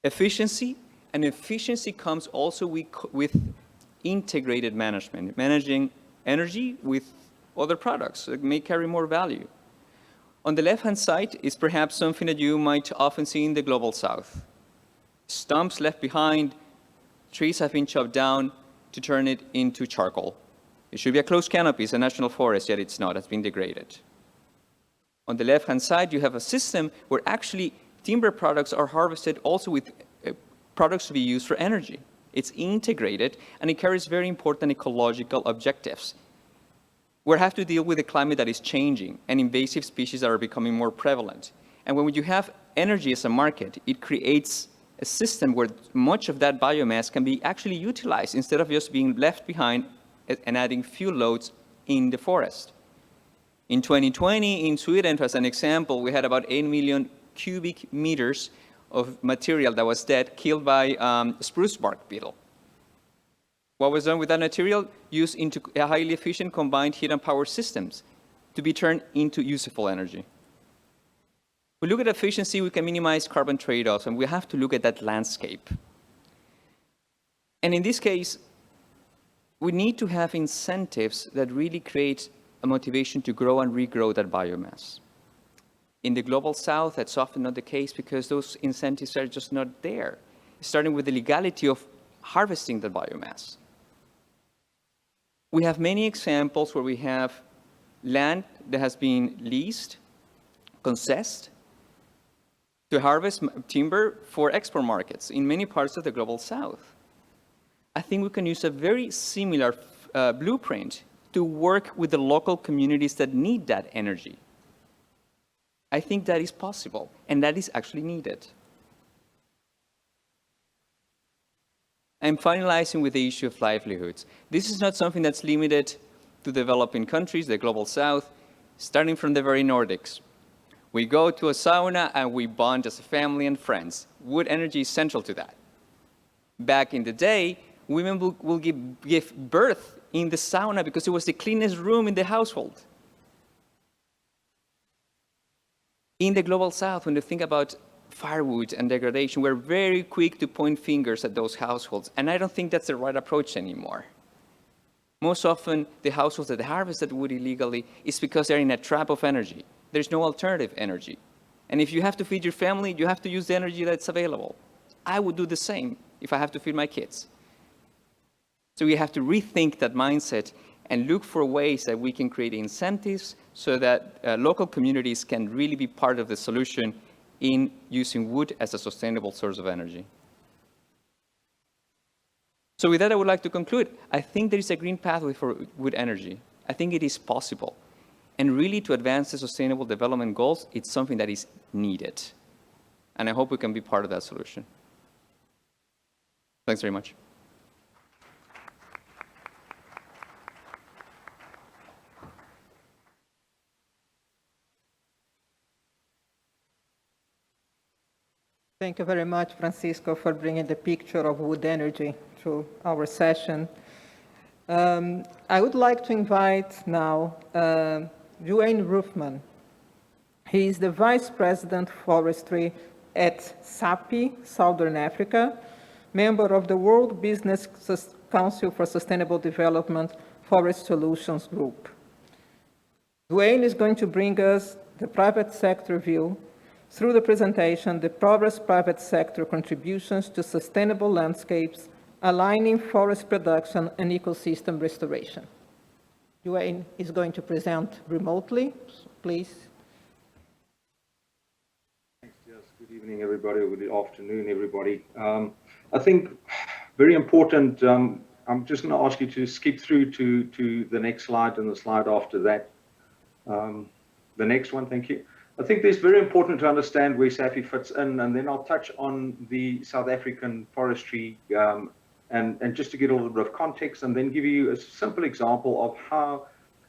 Efficiency, and efficiency comes also with integrated management, managing energy with other products that may carry more value. On the left-hand side is perhaps something that you might often see in the Global South. Stumps left behind, trees have been chopped down to turn it into charcoal. It should be a closed canopy, it's a national forest, yet it's not, it's been degraded. On the left-hand side, you have a system where actually timber products are harvested also with products to be used for energy. It's integrated, and it carries very important ecological objectives. We have to deal with a climate that is changing and invasive species that are becoming more prevalent. And when you have energy as a market, it creates a system where much of that biomass can be actually utilized instead of just being left behind and adding fuel loads in the forest. In 2020, in Sweden, as an example, we had about 8 million cubic meters of material that was dead, killed by spruce bark beetle. What was done with that material? Used into highly efficient combined heat and power systems to be turned into useful energy. We look at efficiency, we can minimize carbon trade-offs, and we have to look at that landscape. And in this case, we need to have incentives that really create a motivation to grow and regrow that biomass. In the Global South, that's often not the case because those incentives are just not there, starting with the legality of harvesting the biomass. We have many examples where we have land that has been leased, concessed, to harvest timber for export markets in many parts of the Global South. I think we can use a very similar blueprint to work with the local communities that need that energy. I think that is possible, and that is actually needed. I'm finalizing with the issue of livelihoods. This is not something that's limited to developing countries, the Global South, starting from the very Nordics. We go to a sauna and we bond as a family and friends. Wood energy is central to that. Back in the day, women will give birth in the sauna because it was the cleanest room in the household. In the Global South, when you think about firewood and degradation, we're very quick to point fingers at those households, and I don't think that's the right approach anymore. Most often, the households that harvest that wood illegally is because they're in a trap of energy. There's no alternative energy. And if you have to feed your family, you have to use the energy that's available. I would do the same if I have to feed my kids. So we have to rethink that mindset and look for ways that we can create incentives so that local communities can really be part of the solution in using wood as a sustainable source of energy. So with that, I would like to conclude. I think there is a green pathway for wood energy. I think it is possible. And really, to advance the Sustainable Development Goals, it's something that is needed. And I hope we can be part of that solution. Thanks very much. Thank you very much, Francisco, for bringing the picture of wood energy to our session. I would like to invite now Duane Ruffman. He is the Vice President Forestry at SAPI, Southern Africa, member of the World Business Council for Sustainable Development Forest Solutions Group. Duane is going to bring us the private sector view through the presentation, the forest private sector contributions to sustainable landscapes, aligning forest production and ecosystem restoration. Duane is going to present remotely, please. Thanks, Jess. Good evening, everybody, or good afternoon, everybody. I think very important, I'm just going to ask you to skip through to the next slide and the slide after that. The next one, thank you. I think it's very important to understand where SAPI fits in, and then I'll touch on the South African forestry and just to get a little bit of context, and then give you a simple example of how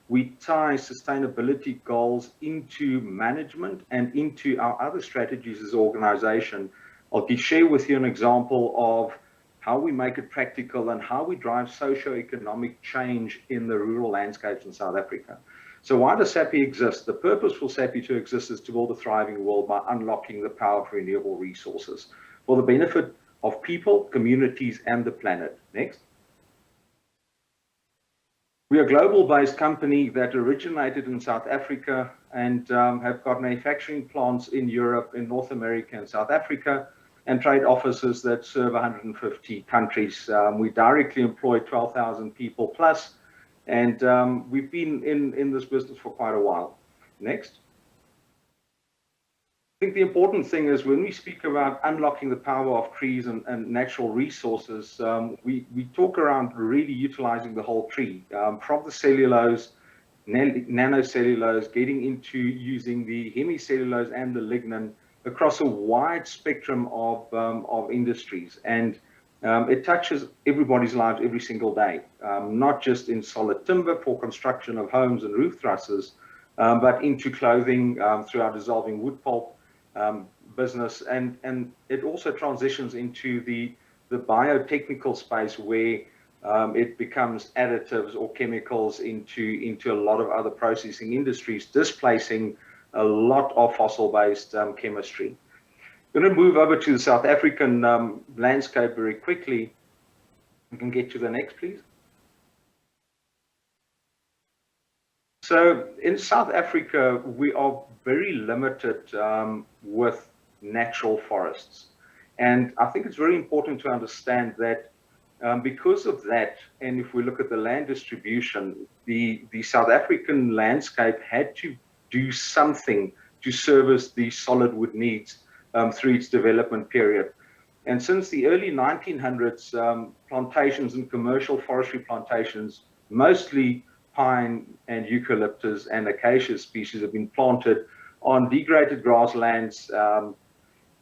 we tie sustainability goals into management and into our other strategies as an organization. I'll share with you an example of how we make it practical and how we drive socio-economic change in the rural landscapes in South Africa. So why does SAPI exist? The purpose for SAPI to exist is to build a thriving world by unlocking the power of renewable resources for the benefit of people, communities, and the planet. Next. We are a global-based company that originated in South Africa and have got manufacturing plants in Europe, in North America, and South Africa, and trade offices that serve 150 countries. We directly employ 12,000 people plus, and we've been in this business for quite a while. Next. I think the important thing is when we speak about unlocking the power of trees and natural resources, we talk around really utilizing the whole tree, from the cellulose, nanocellulose, getting into using the hemicellulose and the lignin across a wide spectrum of industries. And it touches everybody's lives every single day, not just in solid timber for construction of homes and roof trusses, but into clothing through our dissolving wood pulp business. And it also transitions into the biotechnical space where it becomes additives or chemicals into a lot of other processing industries, displacing a lot of fossil-based chemistry. I'm going to move over to the South African landscape very quickly. We can get to the next, please. So in South Africa, we are very limited with natural forests. And I think it's very important to understand that because of that, and if we look at the land distribution, the South African landscape had to do something to service the solid wood needs through its development period. And since the early 1900s, plantations and commercial forestry plantations, mostly pine and eucalyptus and acacia species, have been planted on degraded grasslands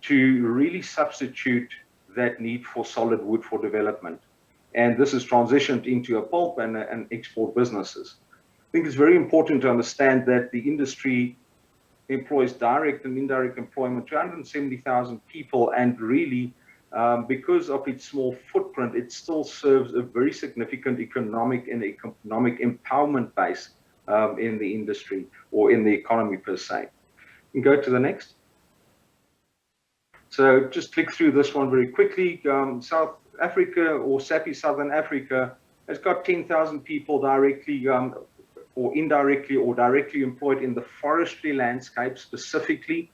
to really substitute that need for solid wood for development. And this has transitioned into a pulp and export businesses. I think it's very important to understand that the industry employs direct and indirect employment, 270,000 people, and really, because of its small footprint, it still serves a very significant economic empowerment base in the industry or in the economy per se. You can go to the next. So just click through this one very quickly. South Africa, or SAPI Southern Africa, has got 10,000 people directly or indirectly or directly employed in the forestry landscape, specifically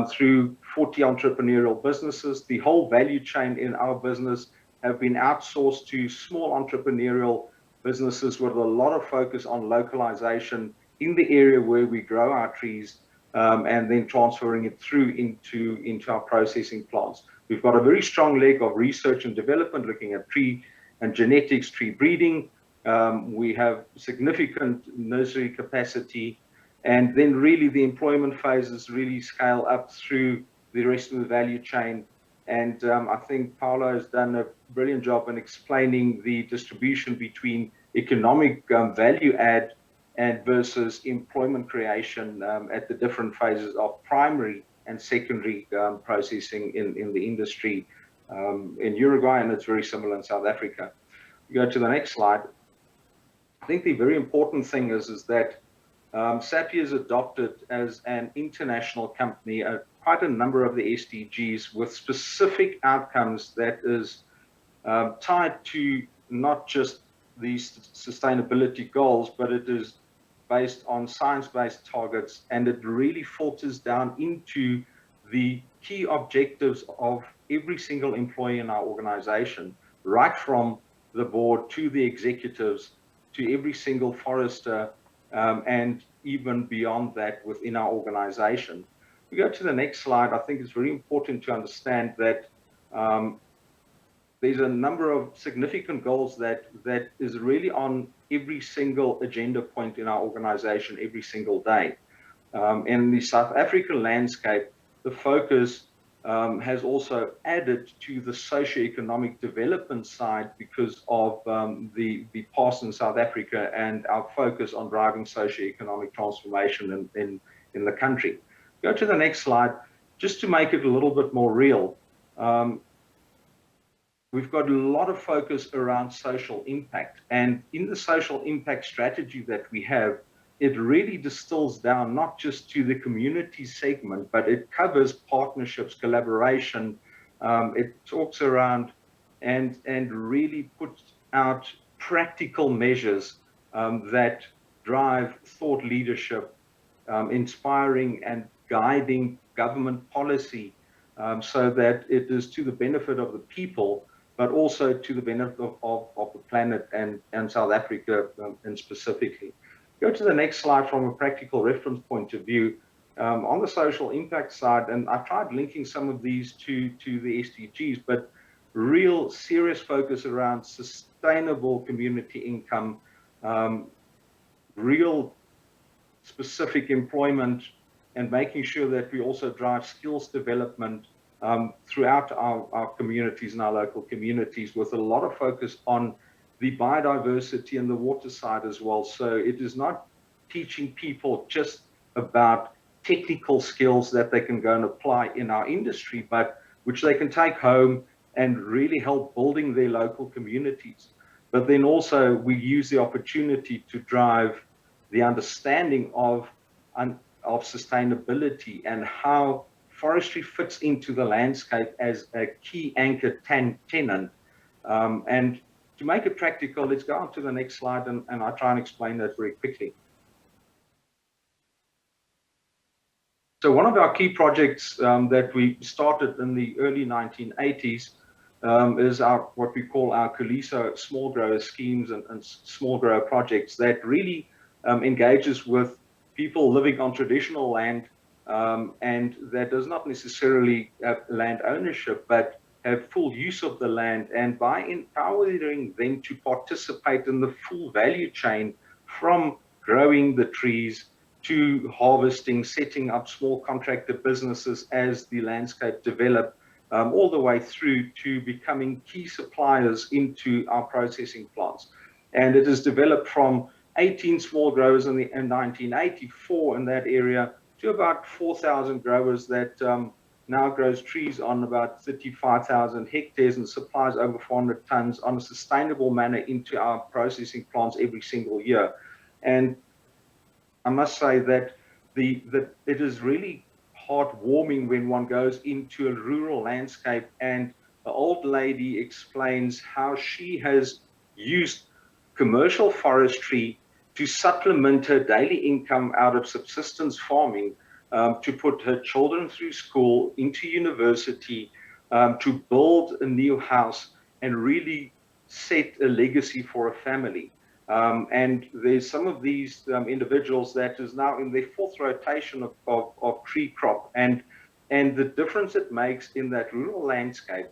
through 40 entrepreneurial businesses. The whole value chain in our business have been outsourced to small entrepreneurial businesses with a lot of focus on localization in the area where we grow our trees, and then transferring it through into our processing plants. We've got a very strong leg of research and development, looking at tree and genetics, tree breeding. We have significant nursery capacity, and then really the employment phases really scale up through the rest of the value chain. And I think Paolo has done a brilliant job in explaining the distribution between economic value add and versus employment creation at the different phases of primary and secondary processing in the industry in Uruguay, and it's very similar in South Africa. You go to the next slide. I think the very important thing is that SAPI has adopted as an international company quite a number of the SDGs with specific outcomes that is tied to not just these sustainability goals, but it is based on science-based targets, and it really filters down into the key objectives of every single employee in our organization, right from the board to the executives to every single forester, and even beyond that within our organization. We go to the next slide. I think it's very important to understand that there's a number of significant goals that is really on every single agenda point in our organization every single day. In the South African landscape, the focus has also added to the socioeconomic development side because of the past in South Africa and our focus on driving socioeconomic transformation in the country. Go to the next slide, just to make it a little bit more real. We've got a lot of focus around social impact, and in the social impact strategy that we have, it really distills down not just to the community segment, but it covers partnerships, collaboration. It talks around and really puts out practical measures that drive thought leadership, inspiring and guiding government policy so that it is to the benefit of the people, but also to the benefit of the planet and South Africa and specifically. Go to the next slide from a practical reference point of view. On the social impact side, and I tried linking some of these to the SDGs, but real serious focus around sustainable community income, real specific employment, and making sure that we also drive skills development throughout our communities and our local communities, with a lot of focus on the biodiversity and the water side as well. So it is not teaching people just about technical skills that they can go and apply in our industry, but which they can take home and really help building their local communities. But then also we use the opportunity to drive the understanding of sustainability and how forestry fits into the landscape as a key anchor tenant. And to make it practical, let's go on to the next slide, and I'll try and explain that very quickly. So one of our key projects that we started in the early 1980s is what we call our Kaliso small grower schemes and small grower projects that really engages with people living on traditional land, and that does not necessarily have land ownership, but have full use of the land, and by empowering them to participate in the full value chain from growing the trees to harvesting, setting up small contractor businesses as the landscape develop, all the way through to becoming key suppliers into our processing plants. And it has developed from 18 small growers in 1984 in that area to about 4,000 growers that now grows trees on about 35,000 hectares and supplies over 400 tons on a sustainable manner into our processing plants every single year. And I must say that it is really heartwarming when one goes into a rural landscape and the old lady explains how she has used commercial forestry to supplement her daily income out of subsistence farming, to put her children through school, into university, to build a new house and really set a legacy for a family. And there's some of these individuals that is now in their fourth rotation of tree crop, and the difference it makes in that rural landscape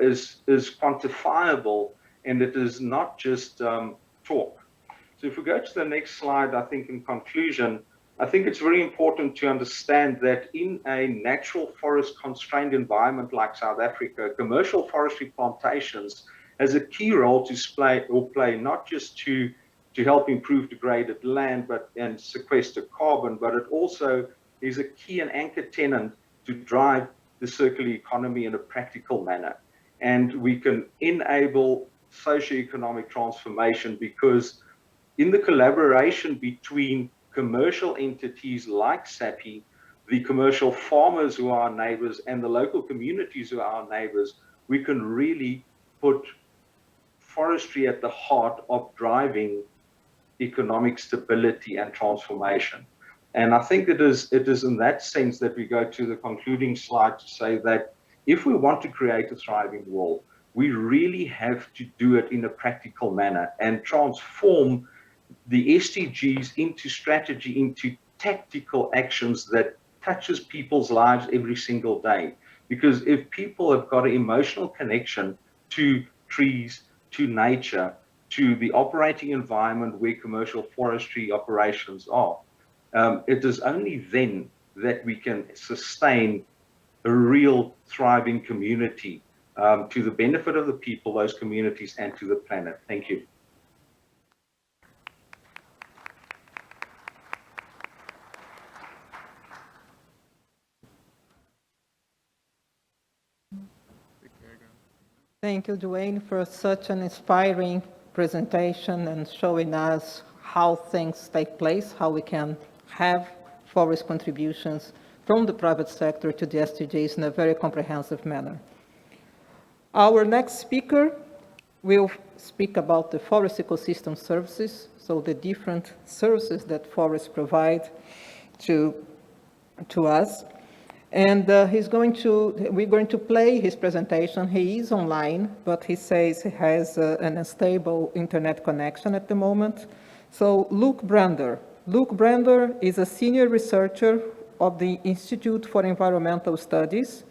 is quantifiable, and it is not just talk. So if we go to the next slide, I think in conclusion, I think it's very important to understand that in a natural forest constrained environment like South Africa, commercial forestry plantations has a key role to play not just to help improve degraded land and sequester carbon, but it also is a key and anchor tenant to drive the circular economy in a practical manner. And we can enable socioeconomic transformation because in the collaboration between commercial entities like SAPI, the commercial farmers who are our neighbors, and the local communities who are our neighbors, we can really put forestry at the heart of driving economic stability and transformation. And I think it is in that sense that we go to the concluding slide to say that if we want to create a thriving world, we really have to do it in a practical manner and transform the SDGs into strategy, into tactical actions that touches people's lives every single day. Because if people have got an emotional connection to trees, to nature, to the operating environment where commercial forestry operations are, it is only then that we can sustain a real thriving community to the benefit of the people, those communities, and to the planet. Thank you. Thank you, Dwayne, for such an inspiring presentation and showing us how things take place, how we can have forest contributions from the private sector to the SDGs in a very comprehensive manner. Our next speaker will speak about the forest ecosystem services, so the different services that forests provide to us. And we're going to play his presentation. He is online, but he says he has an unstable internet connection at the moment. So Luke Brander. Luke Brander is a senior researcher of the Institute for Environmental Studies,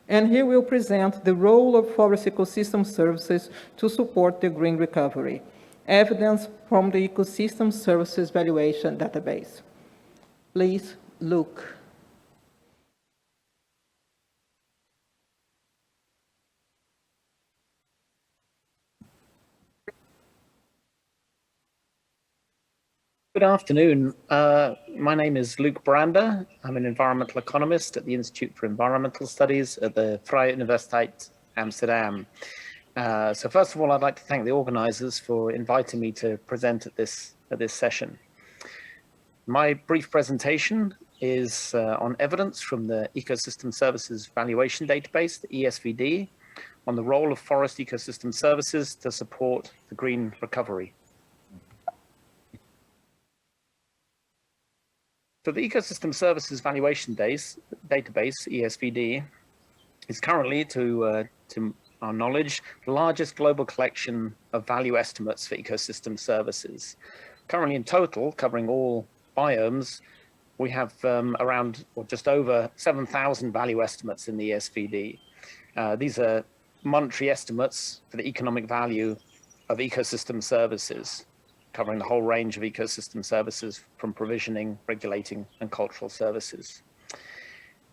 and he will present the role of forest ecosystem services to support the green recovery, evidence from the Ecosystem Services Valuation Database. Please, Luke. Good afternoon. My name is Luke Brander. I'm an environmental economist at the Institute for Environmental Studies at the Vrije Universiteit Amsterdam. So first of all, I'd like to thank the organizers for inviting me to present at this session. My brief presentation is on evidence from the Ecosystem Services Valuation Database, the ESVD, on the role of forest ecosystem services to support the green recovery. So the Ecosystem Services Valuation Database, ESVD, is currently, to our knowledge, the largest global collection of value estimates for ecosystem services. Currently in total, covering all biomes, we have around or just over 7,000 value estimates in the ESVD. These are monetary estimates for the economic value of ecosystem services, covering the whole range of ecosystem services from provisioning, regulating, and cultural services.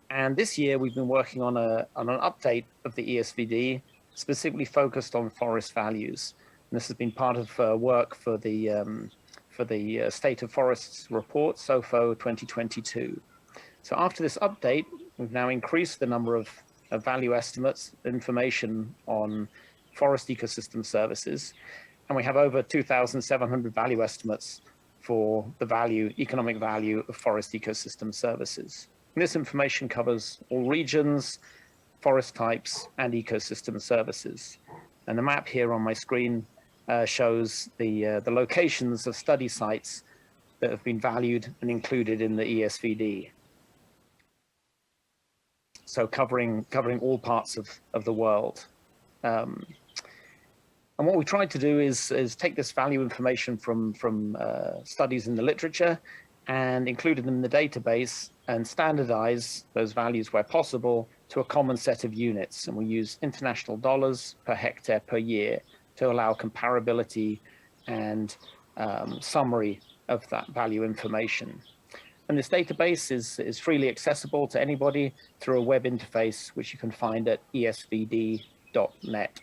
And this year we've been working on an update of the ESVD, specifically focused on forest values. And this has been part of work for the State of Forests report, SOFO 2022. So after this update, we've now increased the number of value estimates, information on forest ecosystem services, and we have over 2,700 value estimates for the economic value of forest ecosystem services. And this information covers all regions, forest types, and ecosystem services. And the map here on my screen shows the locations of study sites that have been valued and included in the ESVD. So covering all parts of the world. And what we tried to do is take this value information from studies in the literature and include them in the database and standardize those values where possible to a common set of units. And we use international dollars per hectare per year to allow comparability and summary of that value information. And this database is freely accessible to anybody through a web interface, which you can find at esvd.net.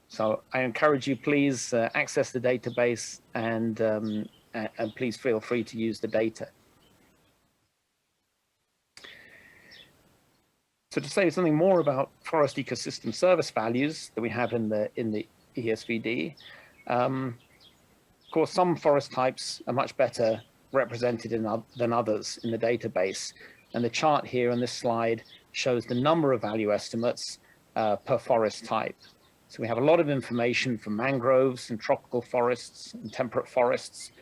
So I encourage you, please access the database and please feel free to use the data. So to say something more about forest ecosystem service values that we have in the ESVD, course, some forest types are much better represented than others in the database. And the chart here on this slide shows the number of value estimates per forest type. So we have a lot of information for mangroves and tropical forests and temperate forests,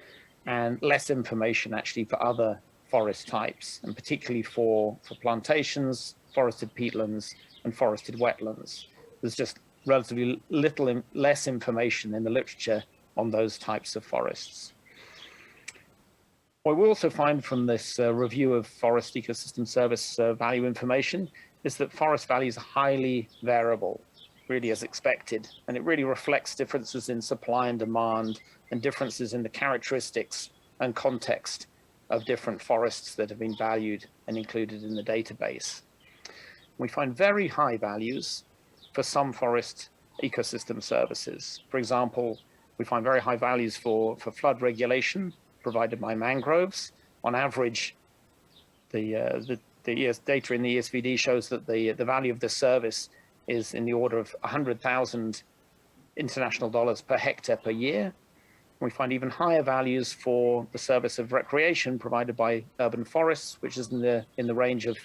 and less information actually for other forest types, and particularly for plantations, forested peatlands, and forested wetlands. There's just relatively less information in the literature on those types of forests. What we also find from this review of Forest Ecosystem Service value information is that forest values are highly variable, really as expected, and it really reflects differences in supply and demand and differences in the characteristics and context of different forests that have been valued and included in the database. We find very high values for some forest ecosystem services. For example, we find very high values for flood regulation provided by mangroves. On average, the data in the ESVD shows that the value of this service is in the order of 100,000 international dollars per hectare per year. We find even higher values for the service of recreation provided by urban forests, which is in the range of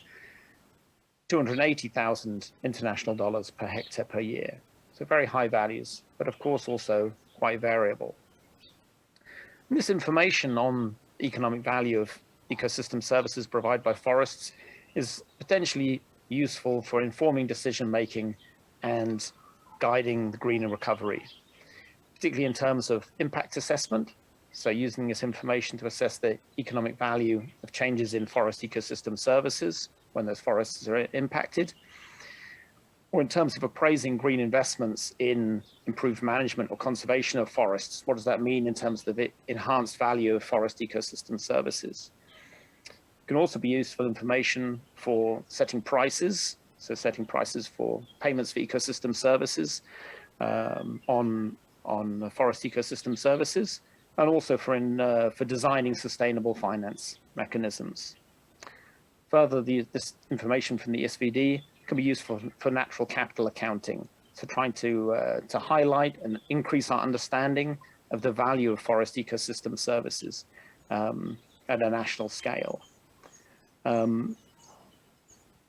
280,000 international dollars per hectare per year. So very high values, but of course also quite variable. This information on economic value of ecosystem services provided by forests is potentially useful for informing decision-making and guiding the greener recovery, particularly in terms of impact assessment. So using this information to assess the economic value of changes in forest ecosystem services when those forests are impacted, or in terms of appraising green investments in improved management or conservation of forests. What does that mean in terms of the enhanced value of forest ecosystem services? It can also be useful information for setting prices, so setting prices for payments for ecosystem services on forest ecosystem services, and also for designing sustainable finance mechanisms. Further, this information from the ESVD can be useful for natural capital accounting, so trying to highlight and increase our understanding of the value of forest ecosystem services at a national scale. And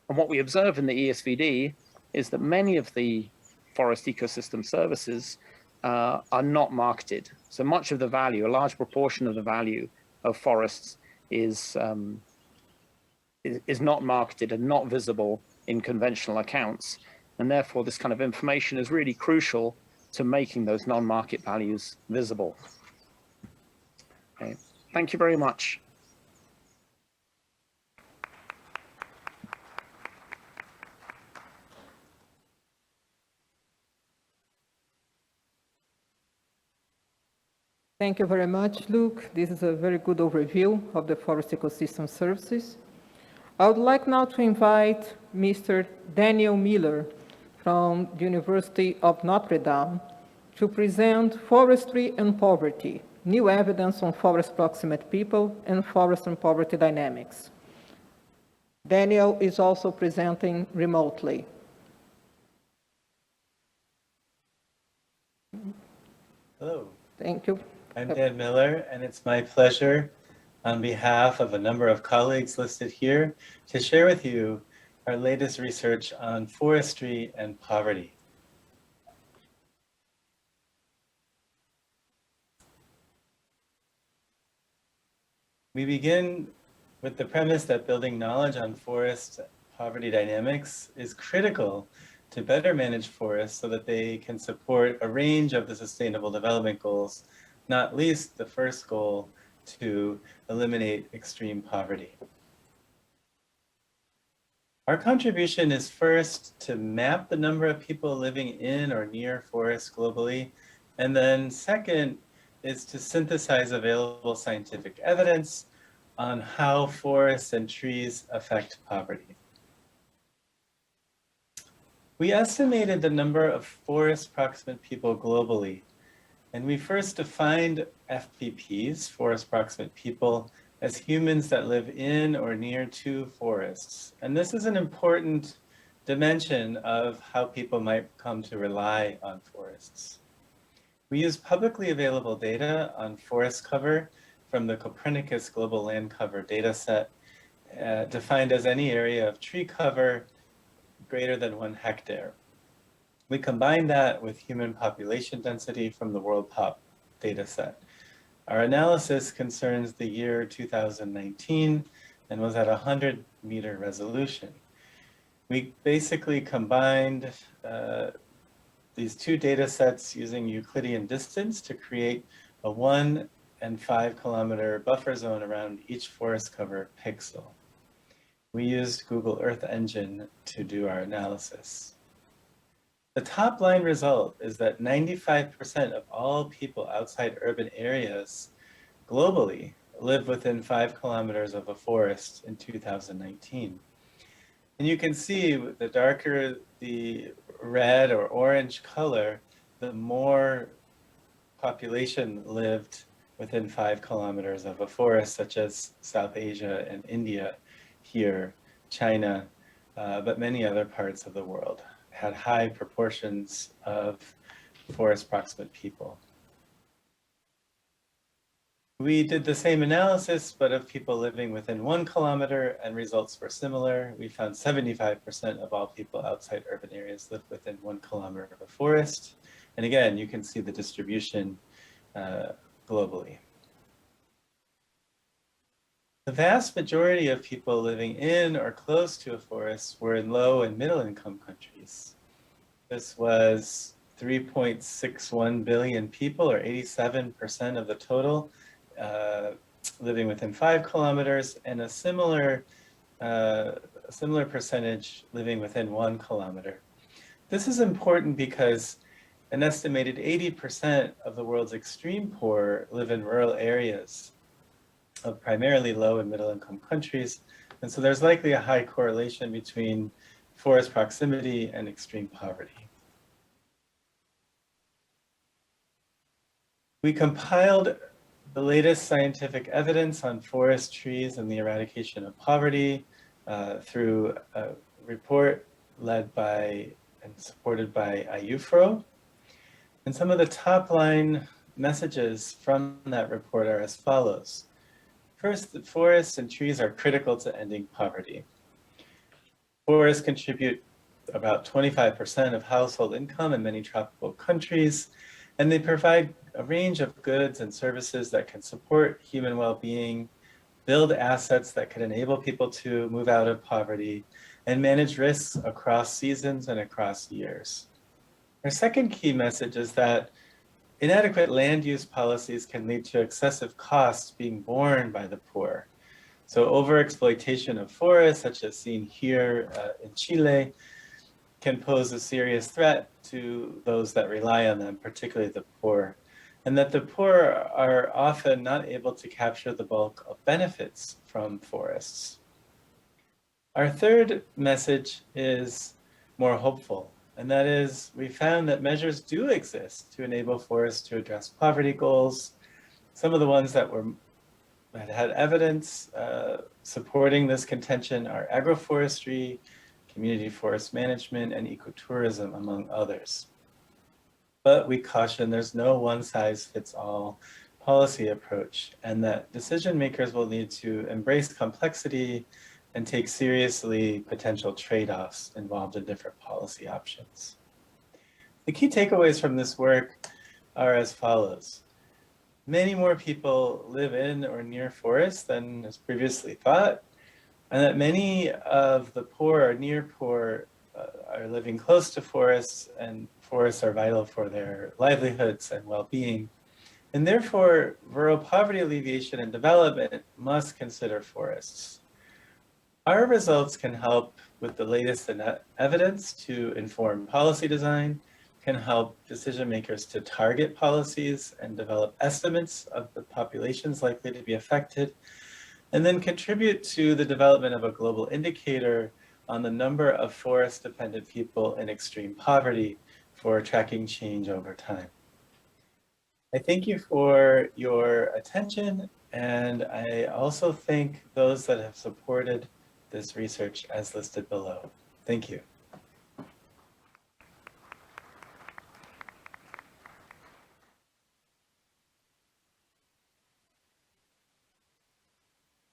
what we observe in the ESVD is that many of the forest ecosystem services are not marketed. So much of the value, a large proportion of the value of forests is not marketed and not visible in conventional accounts. And therefore, this kind of information is really crucial to making those non-market values visible. Okay. Thank you very much. Thank you very much, Luke. This is a very good overview of the forest ecosystem services. I would like now to invite Mr. Daniel Miller from the University of Notre Dame to present Forestry and Poverty, New Evidence on Forest Proximate People and Forest and Poverty Dynamics. Daniel is also presenting remotely. Hello. Thank you. I'm Dan Miller, and it's my pleasure, on behalf of a number of colleagues listed here, to share with you our latest research on forestry and poverty. We begin with the premise that building knowledge on forest poverty dynamics is critical to better manage forests so that they can support a range of the Sustainable Development Goals, not least the first goal, to eliminate extreme poverty. Our contribution is first to map the number of people living in or near forests globally, and then second is to synthesize available scientific evidence on how forests and trees affect poverty. We estimated the number of forest proximate people globally, and we first defined FPPs, forest proximate people, as humans that live in or near to forests. And this is an important dimension of how people might come to rely on forests. We use publicly available data on forest cover from the Copernicus Global Land Cover dataset, defined as any area of tree cover greater than 1 hectare. We combine that with human population density from the World Pop dataset. Our analysis concerns the year 2019 and was at 100-meter resolution. We basically combined these two data sets using Euclidean distance to create a 1 and 5 kilometer buffer zone around each forest cover pixel. We used Google Earth Engine to do our analysis. The top line result is that 95% of all people outside urban areas globally live within 5 kilometers of a forest in 2019. And you can see the darker the red or orange color, the more population lived within 5 kilometers of a forest, such as South Asia and India, here, China, but many other parts of the world had high proportions of forest proximate people. We did the same analysis, but of people living within 1 kilometer, and results were similar. We found 75% of all people outside urban areas live within 1 kilometer of a forest. And again, you can see the distribution globally. The vast majority of people living in or close to a forest were in low and middle income countries. This was 3.61 billion people, or 87% of the total, living within 5 kilometers, and a similar percentage living within 1 kilometer. This is important because an estimated 80% of the world's extreme poor live in rural areas of primarily low and middle income countries. And so there's likely a high correlation between forest proximity and extreme poverty. We compiled the latest scientific evidence on forest trees and the eradication of poverty through a report led by and supported by IUFRO. And some of the top line messages from that report are as follows. First, that forests and trees are critical to ending poverty. Forests contribute about 25% of household income in many tropical countries, and they provide a range of goods and services that can support human well-being, build assets that can enable people to move out of poverty, and manage risks across seasons and across years. Our second key message is that inadequate land use policies can lead to excessive costs being borne by the poor. So overexploitation of forests, such as seen here in Chile, can pose a serious threat to those that rely on them, particularly the poor, and that the poor are often not able to capture the bulk of benefits from forests. Our third message is more hopeful, and that is we found that measures do exist to enable forests to address poverty goals. Some of the ones that had evidence supporting this contention are agroforestry, community forest management, and ecotourism, among others. But we caution there's no one-size-fits-all policy approach, and that decision makers will need to embrace complexity and take seriously potential trade-offs involved in different policy options. The key takeaways from this work are as follows. Many more people live in or near forests than is previously thought, and that many of the poor or near poor are living close to forests, and forests are vital for their livelihoods and well-being. And therefore, rural poverty alleviation and development must consider forests. Our results can help with the latest evidence to inform policy design, can help decision makers to target policies and develop estimates of the populations likely to be affected, and then contribute to the development of a global indicator on the number of forest-dependent people in extreme poverty for tracking change over time. I thank you for your attention, and I also thank those that have supported this research as listed below. Thank you.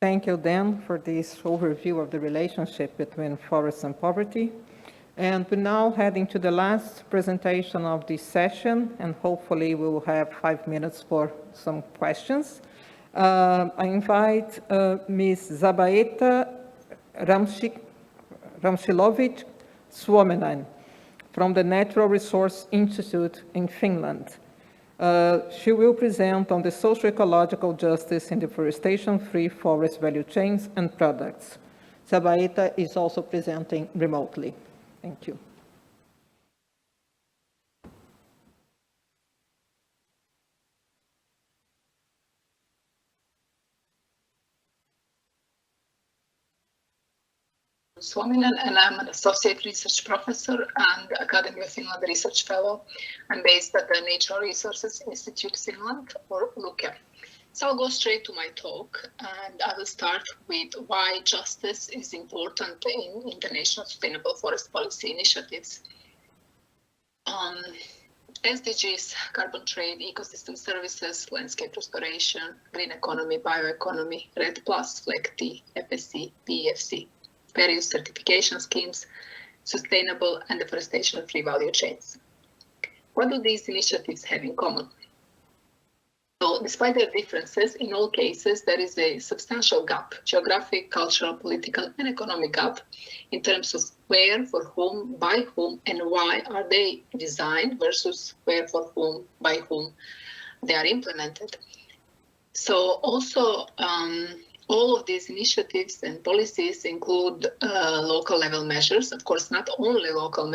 Thank you, Dan, for this overview of the relationship between forests and poverty. And we're now heading to the last presentation of this session, and hopefully we will have 5 minutes for some questions. I invite Ms. Zabaeta Ramsilovic Suominen from the Natural Resource Institute in Finland. She will present on the socio-ecological justice in deforestation-free forest value chains and products. Zabaeta is also presenting remotely. Thank you. Suominen, and I'm an associate research professor and Academy of Finland research fellow. I'm based at the Natural Resources Institute Finland, or LUKE. So I'll go straight to my talk, and I will start with why justice is important in international sustainable forest policy initiatives. SDGs, carbon trade, ecosystem services, landscape restoration, green economy, bioeconomy, REDD+, FLEGT, FSC, PEFC, various certification schemes, sustainable and deforestation-free value chains. What do these initiatives have in common? So, despite their differences, in all cases, there is a substantial gap, geographic, cultural, political, and economic gap, in terms of where, for whom, by whom, and why are they designed versus where, for whom, by whom they are implemented. So also, all of these initiatives and policies include local level measures. Of course, not only local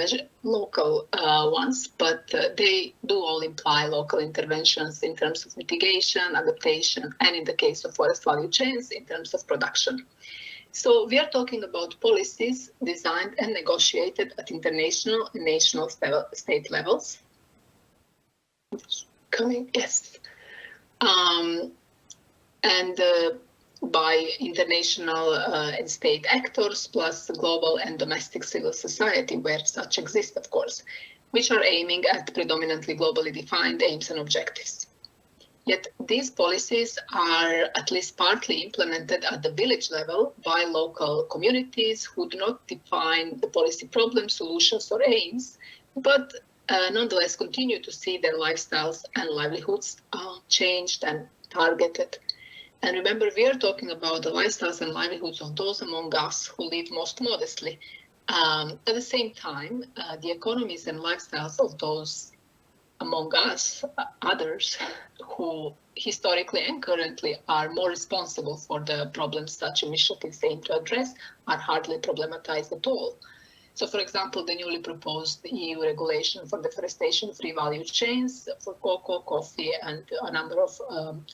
ones, but they do all imply local interventions in terms of mitigation, adaptation, and in the case of forest value chains, in terms of production. So we are talking about policies designed and negotiated at international and national state levels. Yes. By international and state actors, plus global and domestic civil society, where such exist, of course, which are aiming at predominantly globally defined aims and objectives. Yet these policies are at least partly implemented at the village level by local communities who do not define the policy problems, solutions, or aims, but nonetheless continue to see their lifestyles and livelihoods changed and targeted. And remember, we are talking about the lifestyles and livelihoods of those among us who live most modestly. At the same time, the economies and lifestyles of those among us, others, who historically and currently are more responsible for the problems such initiatives aim to address, are hardly problematized at all. So, for example, the newly proposed EU regulation for deforestation-free value chains for cocoa, coffee, and a number of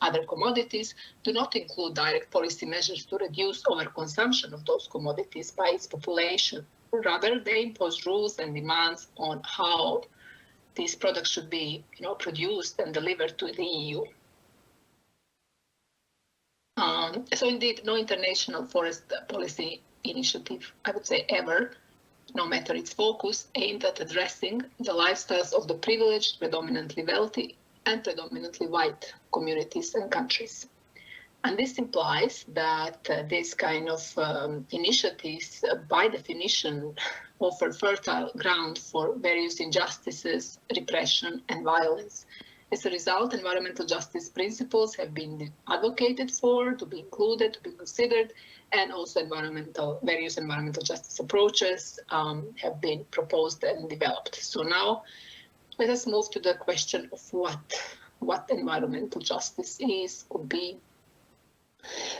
other commodities do not include direct policy measures to reduce overconsumption of those commodities by its population. Rather, they impose rules and demands on how these products should be, produced and delivered to the EU. So, indeed, no international forest policy initiative, I would say ever, no matter its focus, aimed at addressing the lifestyles of the privileged, predominantly wealthy, and predominantly white communities and countries. And this implies that this kind of initiatives, by definition, offer fertile ground for various injustices, repression, and violence. As a result, environmental justice principles have been advocated for, to be included, to be considered, and also various environmental justice approaches have been proposed and developed. So now let us move to the question of what environmental justice is, could be.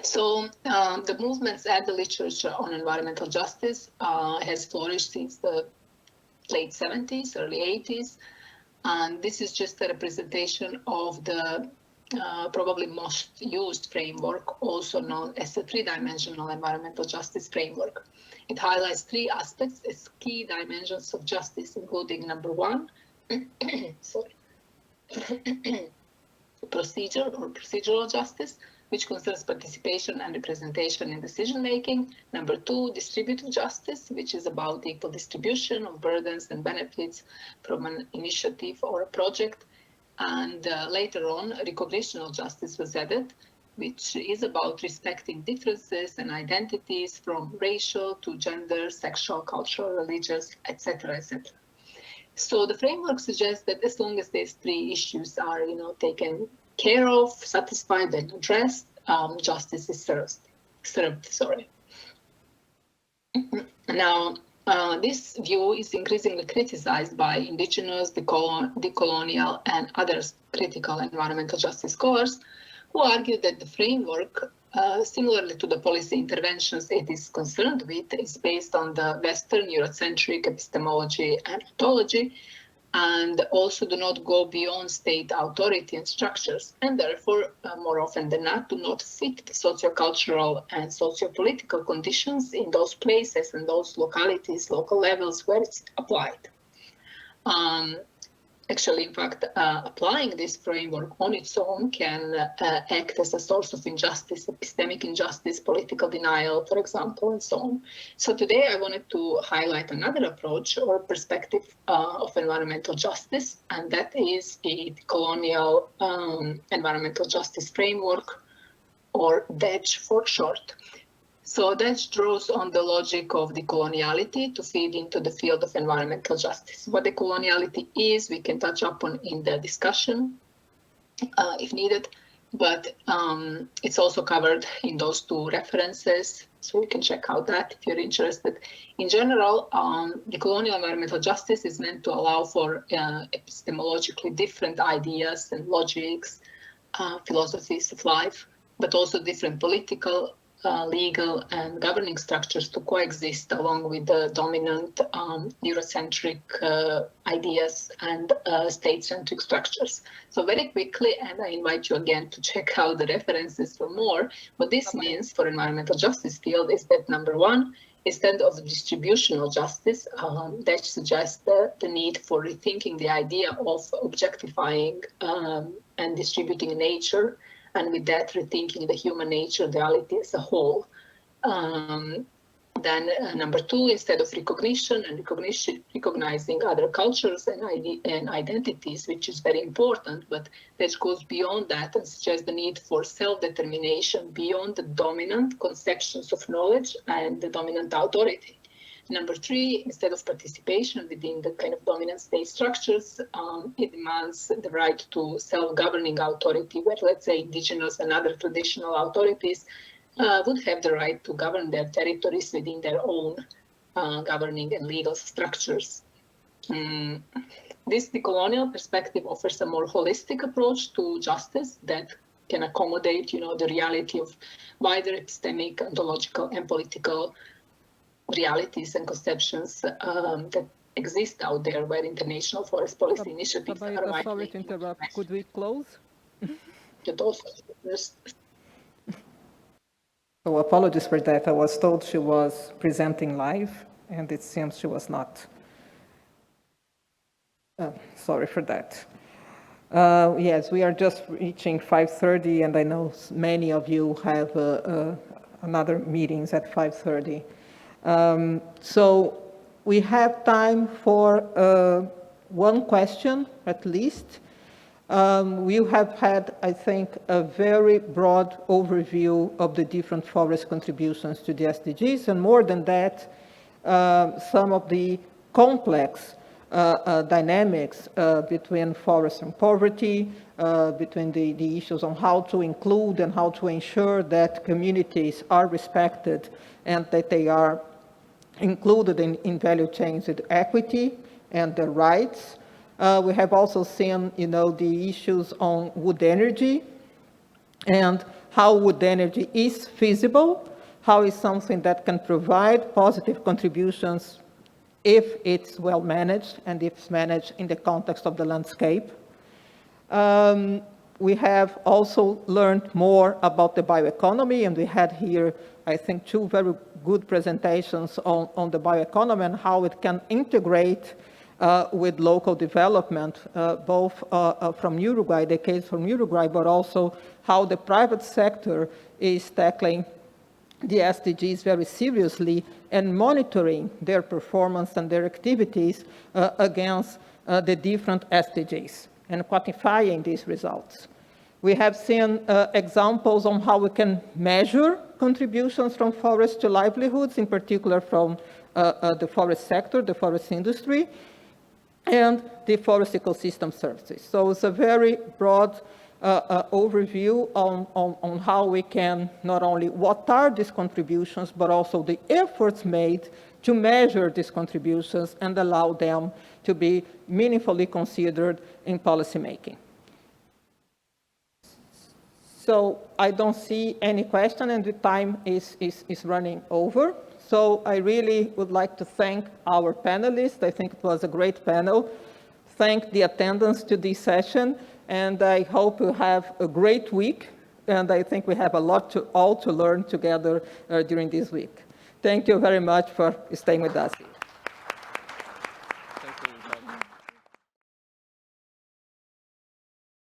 So the movements and the literature on environmental justice has flourished since the late 70s, early 80s. And this is just a representation of the probably most used framework, also known as the three-dimensional environmental justice framework. It highlights three aspects as key dimensions of justice, including number one, procedure or procedural justice, which concerns participation and representation in decision-making. Number two, distributive justice, which is about equal distribution of burdens and benefits from an initiative or a project. And later on, recognitional justice was added, which is about respecting differences and identities from racial to gender, sexual, cultural, religious, etc., etc. So the framework suggests that as long as these three issues are, taken care of, satisfied, and addressed, justice is served. Now, this view is increasingly criticized by indigenous, decolonial, and other critical environmental justice scholars who argue that the framework, similarly to the policy interventions it is concerned with, is based on the Western Eurocentric epistemology and ontology, and also do not go beyond state authority and structures, and therefore, more often than not, do not fit the sociocultural and sociopolitical conditions in those places and those localities, local levels where it's applied. Actually, in fact, applying this framework on its own can act as a source of injustice, epistemic injustice, political denial, for example, and so on. So today I wanted to highlight another approach or perspective of environmental justice, and that is a colonial environmental justice framework, or DEJ for short. So that draws on the logic of decoloniality to feed into the field of environmental justice. What decoloniality is, we can touch upon in the discussion if needed, but it's also covered in those two references, so you can check out that if you're interested. In general, decolonial environmental justice is meant to allow for epistemologically different ideas and logics, philosophies of life, but also different political, legal and governing structures to coexist along with the dominant Eurocentric ideas and state-centric structures. So very quickly, and I invite you again to check out the references for more, what this means for environmental justice field is that number one, instead of distributional justice, that suggests the need for rethinking the idea of objectifying and distributing nature, and with that rethinking the human nature duality as a whole. Then number two, instead of recognition and recognizing other cultures and identities, which is very important, but that goes beyond that and suggests the need for self-determination beyond the dominant conceptions of knowledge and the dominant authority. Number three, instead of participation within the kind of dominant state structures, it demands the right to self-governing authority, where, let's say, indigenous and other traditional authorities would have the right to govern their territories within their own governing and legal structures. This decolonial perspective offers a more holistic approach to justice that can accommodate, the reality of wider epistemic, ontological, and political realities and conceptions that exist out there, where international forest policy initiatives are widely. Sorry to interrupt. Could we close? So apologies for that. I was told she was presenting live, and it seems she was not. Sorry for that. Yes, we are just reaching 5:30, and I know many of you have another meetings at 5:30. So we have time for one question at least. We have had, I think, a very broad overview of the different forest contributions to the SDGs, and more than that, some of the complex dynamics between forest and poverty, between the issues on how to include and how to ensure that communities are respected and that they are included in value chains with equity and their rights. We have also seen, the issues on wood energy and how wood energy is feasible, how it's something that can provide positive contributions if it's well managed and if it's managed in the context of the landscape. We have also learned more about the bioeconomy, and we had here, I think, two very good presentations on the bioeconomy and how it can integrate with local development, both from Uruguay, the case from Uruguay, but also how the private sector is tackling the SDGs very seriously and monitoring their performance and their activities against the different SDGs and quantifying these results. We have seen examples on how we can measure contributions from forests to livelihoods, in particular from the forest sector, the forest industry, and the forest ecosystem services. So it's a very broad overview on how we can not only what are these contributions, but also the efforts made to measure these contributions and allow them to be meaningfully considered in policymaking. So I don't see any question, and the time is running over. So I really would like to thank our panelists. I think it was a great panel. Thank the attendants to this session, and I hope you have a great week. And I think we have a lot all to learn together during this week. Thank you very much for staying with us.